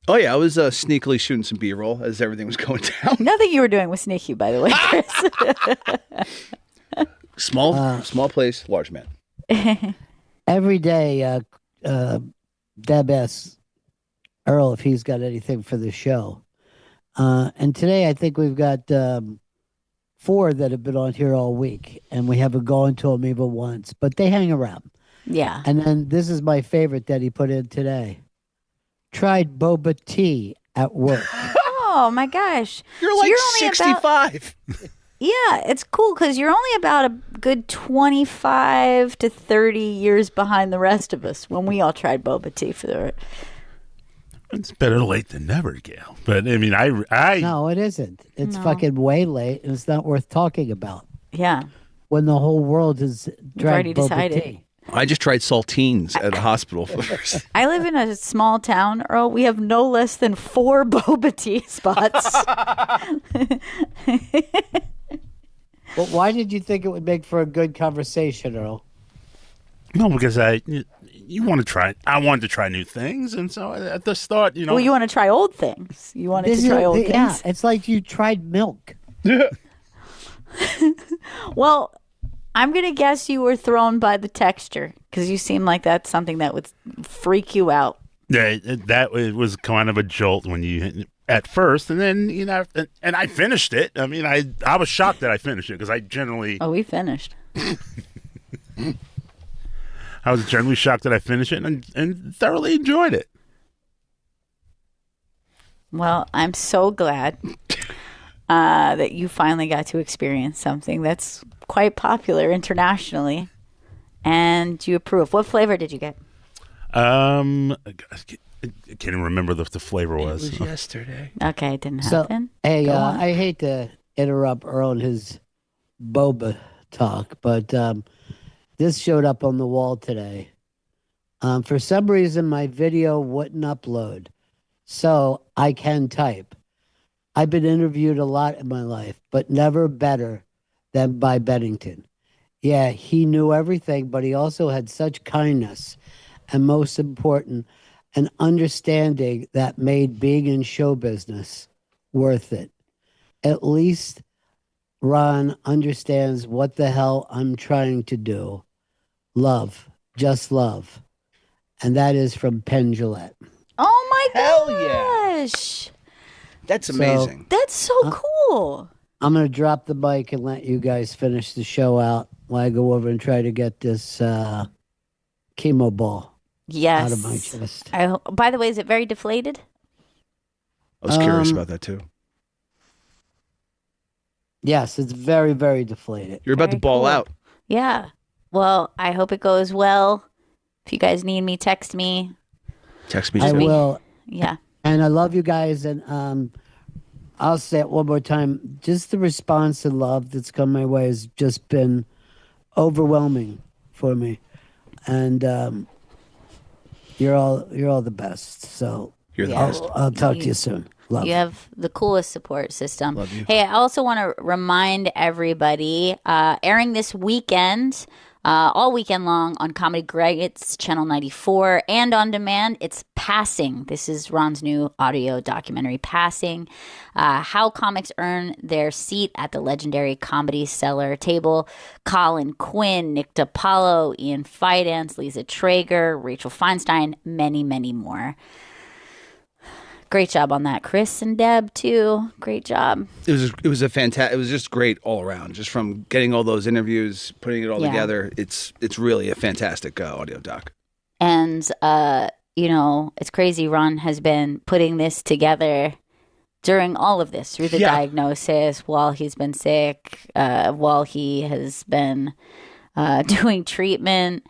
Oh, yeah. I was sneakily shooting some B-roll as everything was going down. Nothing you were doing was sneaky, by the way, Chris. Small place, large man. Every day, Deb asks Earl if he's got anything for the show. And today I think we've got 4 that have been on here all week, and we haven't gone to them even once, but they hang around. Yeah. And then this is my favorite that he put in today. Tried boba tea at work. Oh, my gosh. You're So like only 65. Yeah, it's cool because you're only about a good 25 to 30 years behind the rest of us when we all tried boba tea for the... It's better late than never, Gail. But I mean, I No, it isn't. It's fucking way late, and it's not worth talking about. Yeah. When the whole world has drank already boba decided. tea. I just tried saltines at the hospital first. I live in a small town, Earl. We have no less than 4 boba tea spots. Well, why did you think it would make for a good conversation, Earl? No, because you want to try. I wanted to try new things, and so at the start, Well, you want to try old things. You wanted to try old things. Yeah, it's like you tried milk. Well, I'm going to guess you were thrown by the texture because you seem like that's something that would freak you out. Yeah, that was kind of a jolt when you at first, and then and I finished it. I mean, I was shocked that I finished it because I generally. Oh, we finished. I was generally shocked that I finished it and thoroughly enjoyed it. Well, I'm so glad that you finally got to experience something that's quite popular internationally, and you approve. What flavor did you get? I can't even remember what the flavor was. It was yesterday. Okay, it didn't So, happen. hey, Go on. I hate to interrupt Earl and his boba talk, but this showed up on the wall today. For some reason, my video wouldn't upload, so I can type. I've been interviewed a lot in my life, but never better than by Bennington. Yeah, he knew everything, but he also had such kindness, and most important, an understanding that made being in show business worth it. At least Ron understands what the hell I'm trying to do. Love, just love. And that is from Penn Jillette. Oh my Hell yeah. gosh. That's amazing. That's so cool. I'm going to drop the mic and let you guys finish the show out while I go over and try to get this chemo ball Yes. out of my chest. By the way, is it very deflated? I was curious about that too. Yes, it's very, very deflated. You're about to Very ball cool. out. Yeah. Well, I hope it goes well. If you guys need me, text me. Text me. I too. will. Yeah. And I love you guys. And I'll say it one more time. Just the response and love that's come my way has just been overwhelming for me. And you're all the best. So You're the Yeah. best. I'll talk to you soon. Love. You have the coolest support system. Love you. Hey, I also want to remind everybody, airing this weekend, all weekend long on Comedy Greats, Channel 94, and on demand, it's Passing. This is Ron's new audio documentary, Passing, how comics earn their seat at the legendary Comedy Cellar table. Colin Quinn, Nick DiPaolo, Ian Fidance, Lisa Traeger, Rachel Feinstein, many, many more. Great job on that, Chris and Deb too. Great job. It was a fantastic. It was just great all around. Just from getting all those interviews, putting it all Yeah. together. It's really a fantastic audio doc. And it's crazy. Ron has been putting this together during all of this, through the diagnosis, while he's been sick, while he has been doing treatment,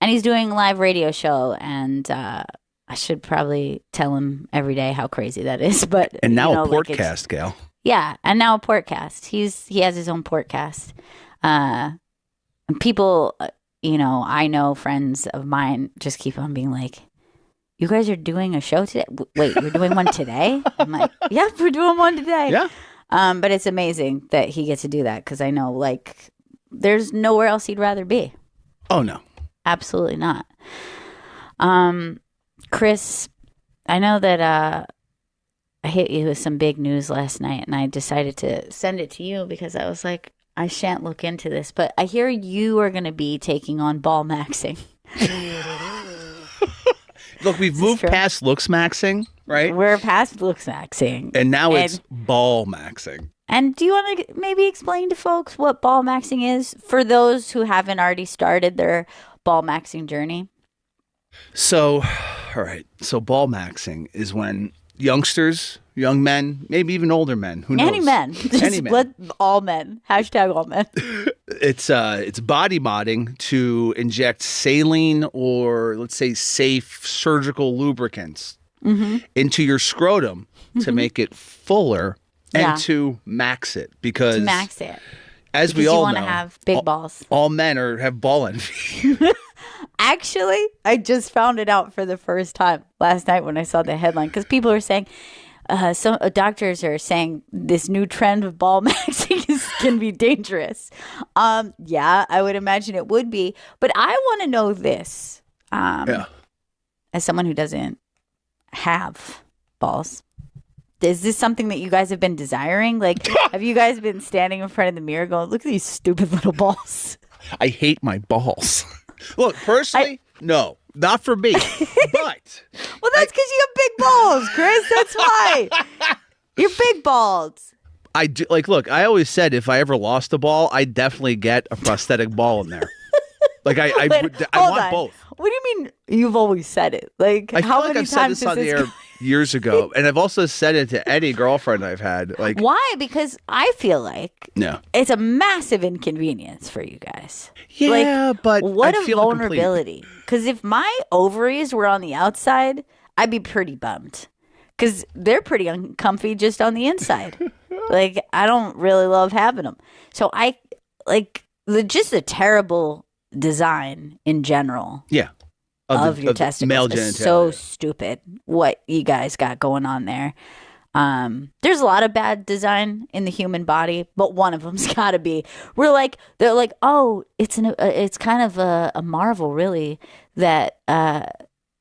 and he's doing a live radio show. And I should probably tell him every day how crazy that is. But and now a portcast, Gail. Yeah, and now a portcast. He has his own portcast. People, I know friends of mine just keep on being like, "You guys are doing a show today? Wait, you're doing one today?" I'm like, "Yep, we're doing one today." Yeah. But it's amazing that he gets to do that because I know, like, there's nowhere else he'd rather be. Oh no, absolutely not. Chris, I know that I hit you with some big news last night, and I decided to send it to you because I was like, I shan't look into this, but I hear you are going to be taking on ballmaxxing. Look, we've moved past looks maxing, right? We're past looks maxing. And now it's ball maxing. And do you want to maybe explain to folks what ball maxing is for those who haven't already started their ball maxing journey? So, all right. So ball maxing is when youngsters, young men, maybe even older men, who knows? Any men. Any men. Let all men. Hashtag all men. It's body modding to inject saline or, let's say, safe surgical lubricants into your scrotum to make it fuller and to max it. Because max it. As we all know, you want to have big balls. All men have ball envy. Actually, I just found it out for the first time last night when I saw the headline because people are saying, some doctors are saying this new trend of ball maxing can be dangerous. Yeah, I would imagine it would be. But I want to know this as someone who doesn't have balls. Is this something that you guys have been desiring? Like, have you guys been standing in front of the mirror going, look at these stupid little balls? I hate my balls. Look, personally, no, not for me. But well, that's because you have big balls, Chris. That's why. You're big balls. I do. Like, look, I always said if I ever lost a ball, I'd definitely get a prosthetic ball in there. Like, I want both. What do you mean? You've always said it. Like, I how feel like many I've said times this on the air years ago, and I've also said it to any girlfriend I've had. Like, why? Because I feel like no, it's a massive inconvenience for you guys. Yeah, like, but what I a feel vulnerability. Because if my ovaries were on the outside, I'd be pretty bummed. Because they're pretty uncomfy just on the inside. Like, I don't really love having them. So I like just a terrible design in general. Yeah. Of your testicles. Male It's so stupid what you guys got going on there. There's a lot of bad design in the human body, but one of them's got to be. They're like, oh, it's kind of a marvel, really, that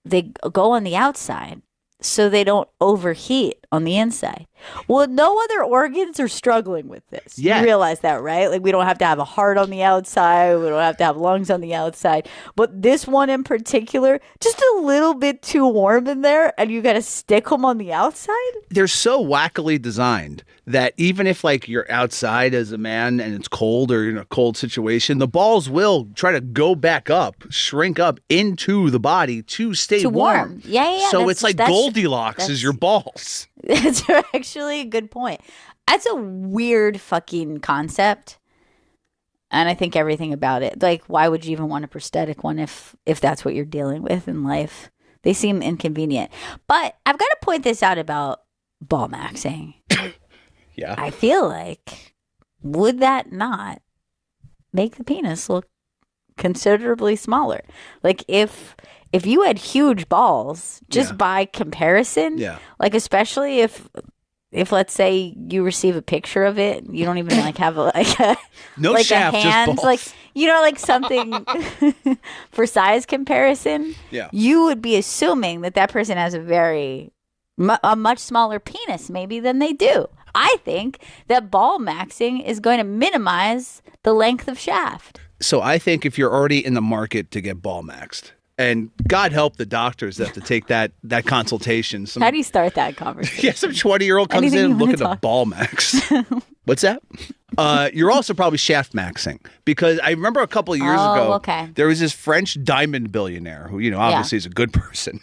they go on the outside so they don't overheat on the inside. Well, no other organs are struggling with this. Yeah. You realize that, right? Like, we don't have to have a heart on the outside. We don't have to have lungs on the outside. But this one in particular, just a little bit too warm in there, and you got to stick them on the outside? They're so wackily designed that even if, like, you're outside as a man and it's cold or you're in a cold situation, the balls will try to go back up, shrink up into the body to stay warm. Yeah. So it's like Goldilocks is your balls. That's actually a good point. That's a weird fucking concept. And I think everything about it. Like, why would you even want a prosthetic one if that's what you're dealing with in life? They seem inconvenient. But I've got to point this out about ball maxing. Yeah. I feel like, would that not make the penis look considerably smaller? Like, if you had huge balls, just by comparison, like, especially if let's say you receive a picture of it, you don't even like have a no like shaft, a hand, just balls. like, you know, like something for size comparison. Yeah, you would be assuming that person has a much smaller penis maybe than they do. I think that ball maxing is going to minimize the length of shaft. So I think if you're already in the market to get ball maxed, and God help the doctors that have to take that consultation. How do you start that conversation? Yeah, some 20-year-old comes Anything in you looking wanna to ball max. What's that? You're also probably shaft maxing, because I remember a couple of years ago, there was this French diamond billionaire who, obviously is a good person.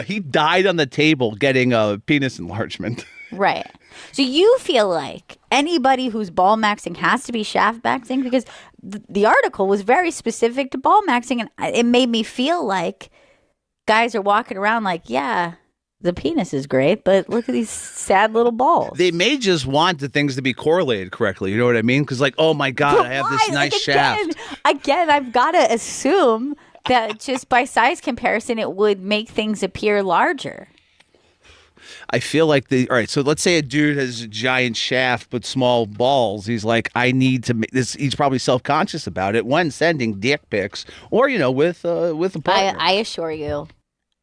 He died on the table getting a penis enlargement. Right. So you feel like anybody who's ball maxing has to be shaft maxing? Because the article was very specific to ball maxing, and it made me feel like guys are walking around like, yeah, the penis is great, but look at these sad little balls. They may just want the things to be correlated correctly. You know what I mean? Because like, oh my God, I have this nice shaft. Again, I've got to assume that just by size comparison, it would make things appear larger. I feel like all right, so let's say a dude has a giant shaft but small balls. He's like, I need to make this. He's probably self-conscious about it when sending dick pics or, with a partner. I assure you,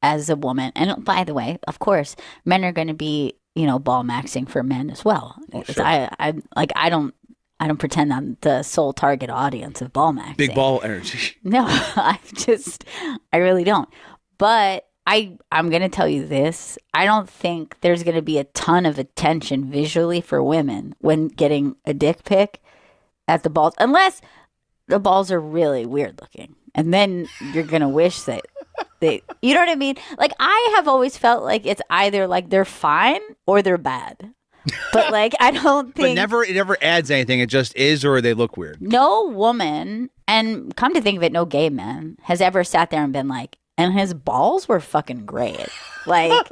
as a woman, and by the way, of course, men are going to be, ball maxing for men as well. Oh, sure. I don't pretend I'm the sole target audience of ball maxing. Big ball energy. No, I really don't. But I'm going to tell you this. I don't think there's going to be a ton of attention visually for women when getting a dick pic at the balls, unless the balls are really weird looking. And then you're going to wish that you know what I mean? Like, I have always felt like it's either like they're fine or they're bad. But like, I don't think. But it never adds anything. It just is, or they look weird. No woman, and come to think of it, no gay man has ever sat there and been like, and his balls were fucking great. Like,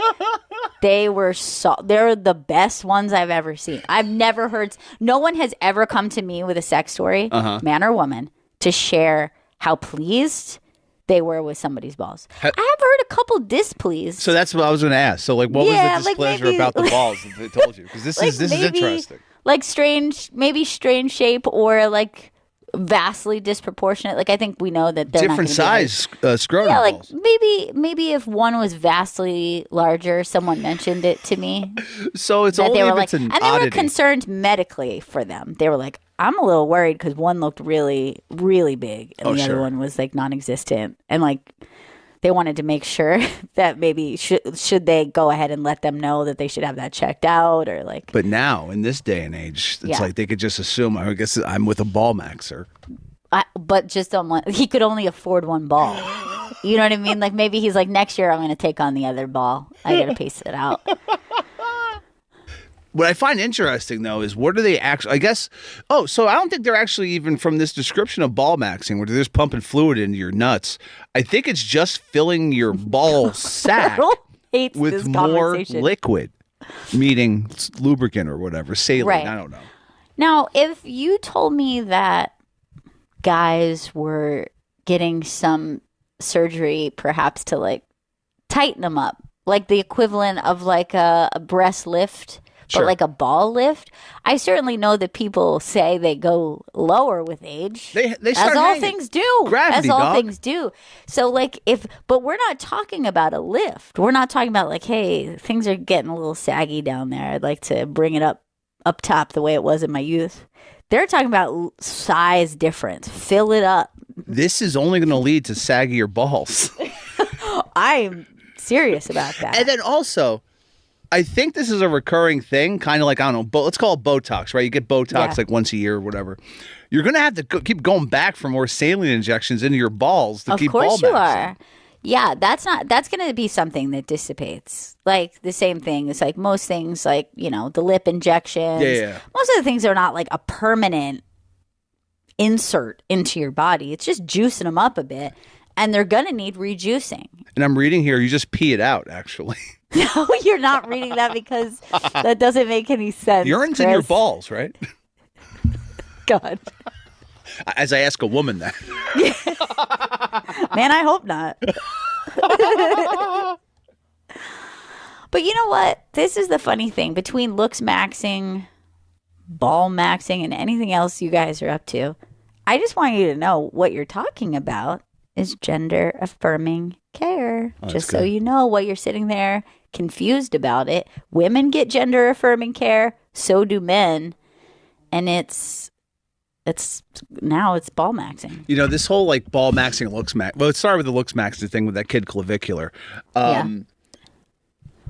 they're the best ones I've ever seen. I've never heard, no one has ever come to me with a sex story, man or woman, to share how pleased they were with somebody's balls. I have heard a couple displeased. So that's what I was going to ask. So like, what was the displeasure about the balls that they told you? Because this is interesting. Like strange shape, or like vastly disproportionate. Like, I think we know that they're different size scrotum balls. Maybe if one was vastly larger, someone mentioned it to me. So it's only if it's an oddity. And they were concerned medically for them. They were like, I'm a little worried because one looked really, really big, and the other one was like non-existent, and like they wanted to make sure that maybe should they go ahead and let them know that they should have that checked out, or like. But now in this day and age, it's like they could just assume. I guess I'm with a ball maxer. But just on one, he could only afford one ball. You know what I mean? Like, maybe he's like, next year I'm going to take on the other ball. I got to pace it out. What I find interesting, though, is what are they actually, I guess, so I don't think they're actually even from this description of ball maxing where they're just pumping fluid into your nuts. I think it's just filling your ball sack with more liquid, meaning lubricant or whatever, saline, right. I don't know. Now, if you told me that guys were getting some surgery perhaps to like tighten them up, like the equivalent of like a breast lift, but like a ball lift, I certainly know that people say they go lower with age. They start as all hanging. Things do. Gravity, as all dog. Things do. So like but we're not talking about a lift. We're not talking about like, hey, things are getting a little saggy down there. I'd like to bring it up top the way it was in my youth. They're talking about size difference. Fill it up. This is only going to lead to saggier balls. I'm serious about that. And then also, I think this is a recurring thing, kind of like, I don't know, let's call it Botox, right? You get Botox like once a year or whatever. You're going to have to keep going back for more saline injections into your balls to keep ball maxing. Of course you are. Yeah, that's going to be something that dissipates. Like the same thing. It's like most things, like, the lip injections. Yeah. Most of the things are not like a permanent insert into your body. It's just juicing them up a bit. And they're going to need rejuicing. And I'm reading here, you just pee it out, actually. No, you're not reading that because that doesn't make any sense. Urine's in your balls, right? God. As I ask a woman that. Man, I hope not. But you know what? This is the funny thing. Between looks maxing, ball maxing, and anything else you guys are up to, I just want you to know what you're talking about is gender affirming care. Just so you know what you're sitting there confused about it. Women get gender affirming care, so do men. And it's now it's ball maxing. This whole like ball maxing, looks max. Well, it started with the looks maxing thing with that kid clavicular.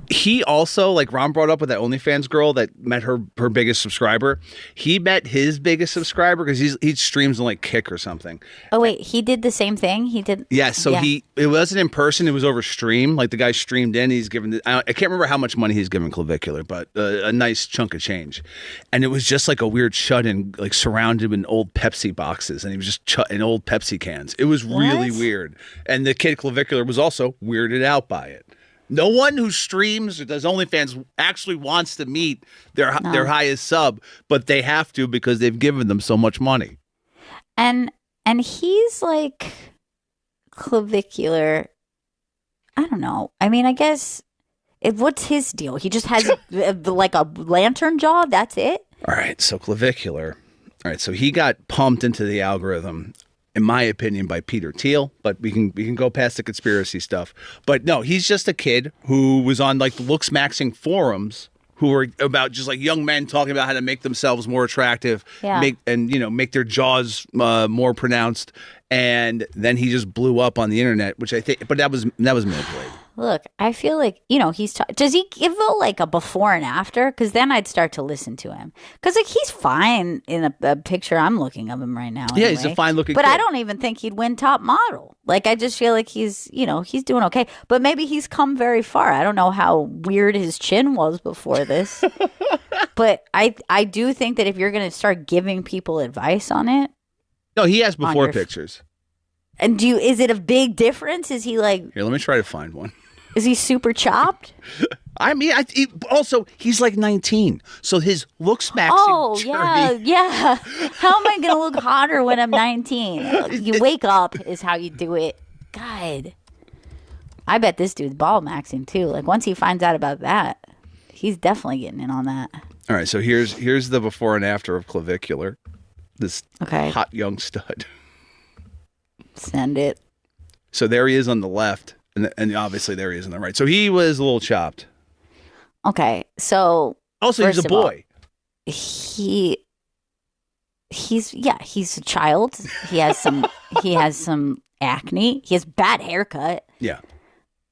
He also, like Ron brought up with that OnlyFans girl that met her biggest subscriber. He met his biggest subscriber because he streams on like Kick or something. Oh wait, he did the same thing. He did. Yeah, so it wasn't in person. It was over stream. Like the guy streamed in. He's given. I can't remember how much money he's given Clavicular, but a nice chunk of change. And it was just like a weird shut-in, like surrounded in old Pepsi boxes, and he was just in old Pepsi cans. It was really weird. And the kid Clavicular was also weirded out by it. No one who streams or does OnlyFans actually wants to meet their highest sub, but they have to because they've given them so much money. And he's like Clavicular. I don't know. I mean, I guess what's his deal? He just has like a lantern jaw. That's it. All right. So Clavicular. All right. So he got pumped into the algorithm, in my opinion, by Peter Thiel, but we can go past the conspiracy stuff. But no, he's just a kid who was on like the looks maxing forums who were about just like young men talking about how to make themselves more attractive, make their jaws more pronounced. And then he just blew up on the internet, which I think, but that was manipulated. Look, I feel like, does he give a before and after? Because then I'd start to listen to him. Because like he's fine in a picture I'm looking of him right now. Yeah, he's a fine looking But kid. I don't even think he'd win top model. Like I just feel like he's doing okay. But maybe he's come very far. I don't know how weird his chin was before this. But I do think that if you're going to start giving people advice on it. No, he has before pictures. And is it a big difference? Is he like... Here, let me try to find one. Is he super chopped? I mean, also, he's like 19. So his looks maxing journey. Yeah. How am I going to look hotter when I'm 19? You wake up is how you do it. God. I bet this dude's ball maxing too. Like once he finds out about that, he's definitely getting in on that. All right, so here's the before and after of Clavicular. This hot young stud. Send it. So there he is on the left. And obviously there he is on the right. So he was a little chopped. Okay. So also he's a boy. He's a child. He has some acne. He has bad haircut. Yeah.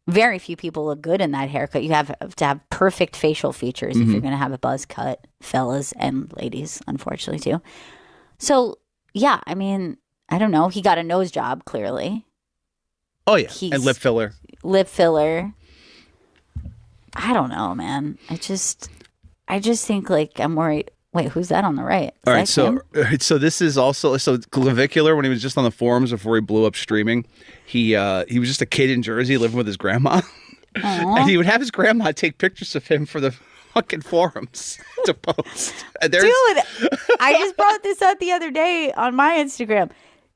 Very few people look good in that haircut. You have to have perfect facial features if you're going to have a buzz cut, fellas and ladies, unfortunately too. So, yeah, I mean, I don't know. He got a nose job, clearly. Oh, yeah. And lip filler. Lip filler. I don't know, man. I just think, like, I'm worried. Wait, who's that on the right? All right, so this is also... So Clavicular, when he was just on the forums before he blew up streaming, he was just a kid in Jersey living with his grandma. And he would have his grandma take pictures of him for the fucking forums to post. Dude, I just brought this up the other day on my Instagram.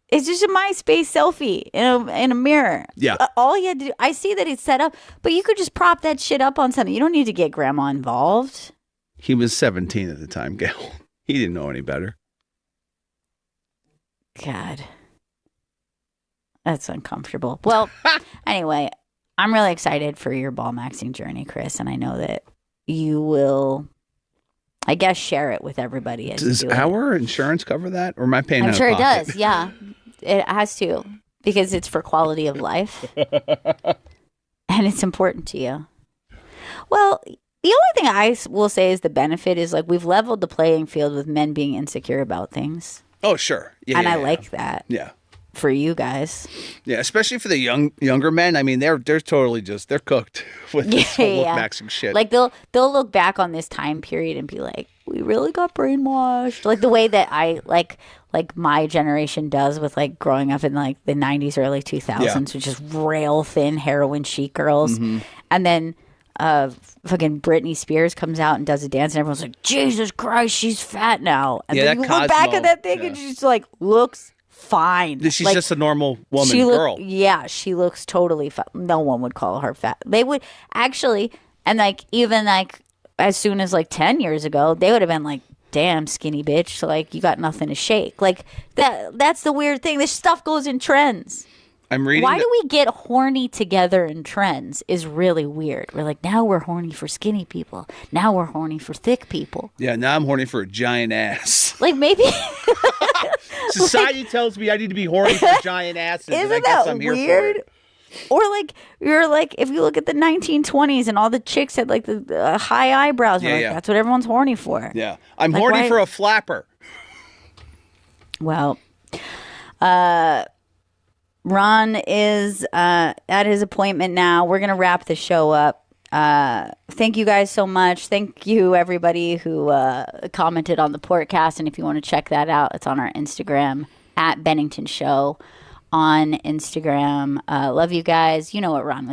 It's just a MySpace selfie in a mirror. Yeah. All you had to do, I see that it's set up, but you could just prop that shit up on something. You don't need to get grandma involved. He was 17 at the time, Gail. He didn't know any better. God. That's uncomfortable. Well, anyway, I'm really excited for your ball maxing journey, Chris, and I know that you will, I guess, share it with everybody. Does our insurance cover that, or am I paying? I'm sure it pocket? does. Yeah, it has to, because it's for quality of life, and it's important to you. Well, the only thing I will say is the benefit is like we've leveled the playing field with men being insecure about things. Oh, sure. Yeah, and I like that. Yeah. For you guys. Yeah, especially for the younger men. I mean, they're totally they're cooked with this whole look maxing shit. Like they'll look back on this time period and be like, we really got brainwashed. Like the way that I like my generation does with like growing up in like the 90s, early 2000s, which is rail thin heroin chic girls. Mm-hmm. And then fucking Britney Spears comes out and does a dance and everyone's like, Jesus Christ, she's fat now. And then you look back at that thing and she's like, looks fine. She's like, just a normal girl. She looks totally fat. No one would call her fat. They would actually, and like even like as soon as like 10 years ago, they would have been like, damn skinny bitch, like you got nothing to shake. Like that's the weird thing. This stuff goes in trends. I'm reading. Why do we get horny together in trends is really weird. We're like, now we're horny for skinny people. Now we're horny for thick people. Yeah, now I'm horny for a giant ass. Like maybe society tells me I need to be horny for giant asses. Isn't that weird? Or like you're like if you look at the 1920s and all the chicks had like the high eyebrows, Yeah, like, yeah. that's what everyone's horny for. Yeah, I'm Like, horny why- for a flapper. Well, Ron is at his appointment now. We're gonna wrap the show up. Thank you guys so much. Thank you everybody who commented on the podcast, and if you want to check that out, it's on our Instagram at Bennington Show on Instagram. Love you guys. You know what Ron would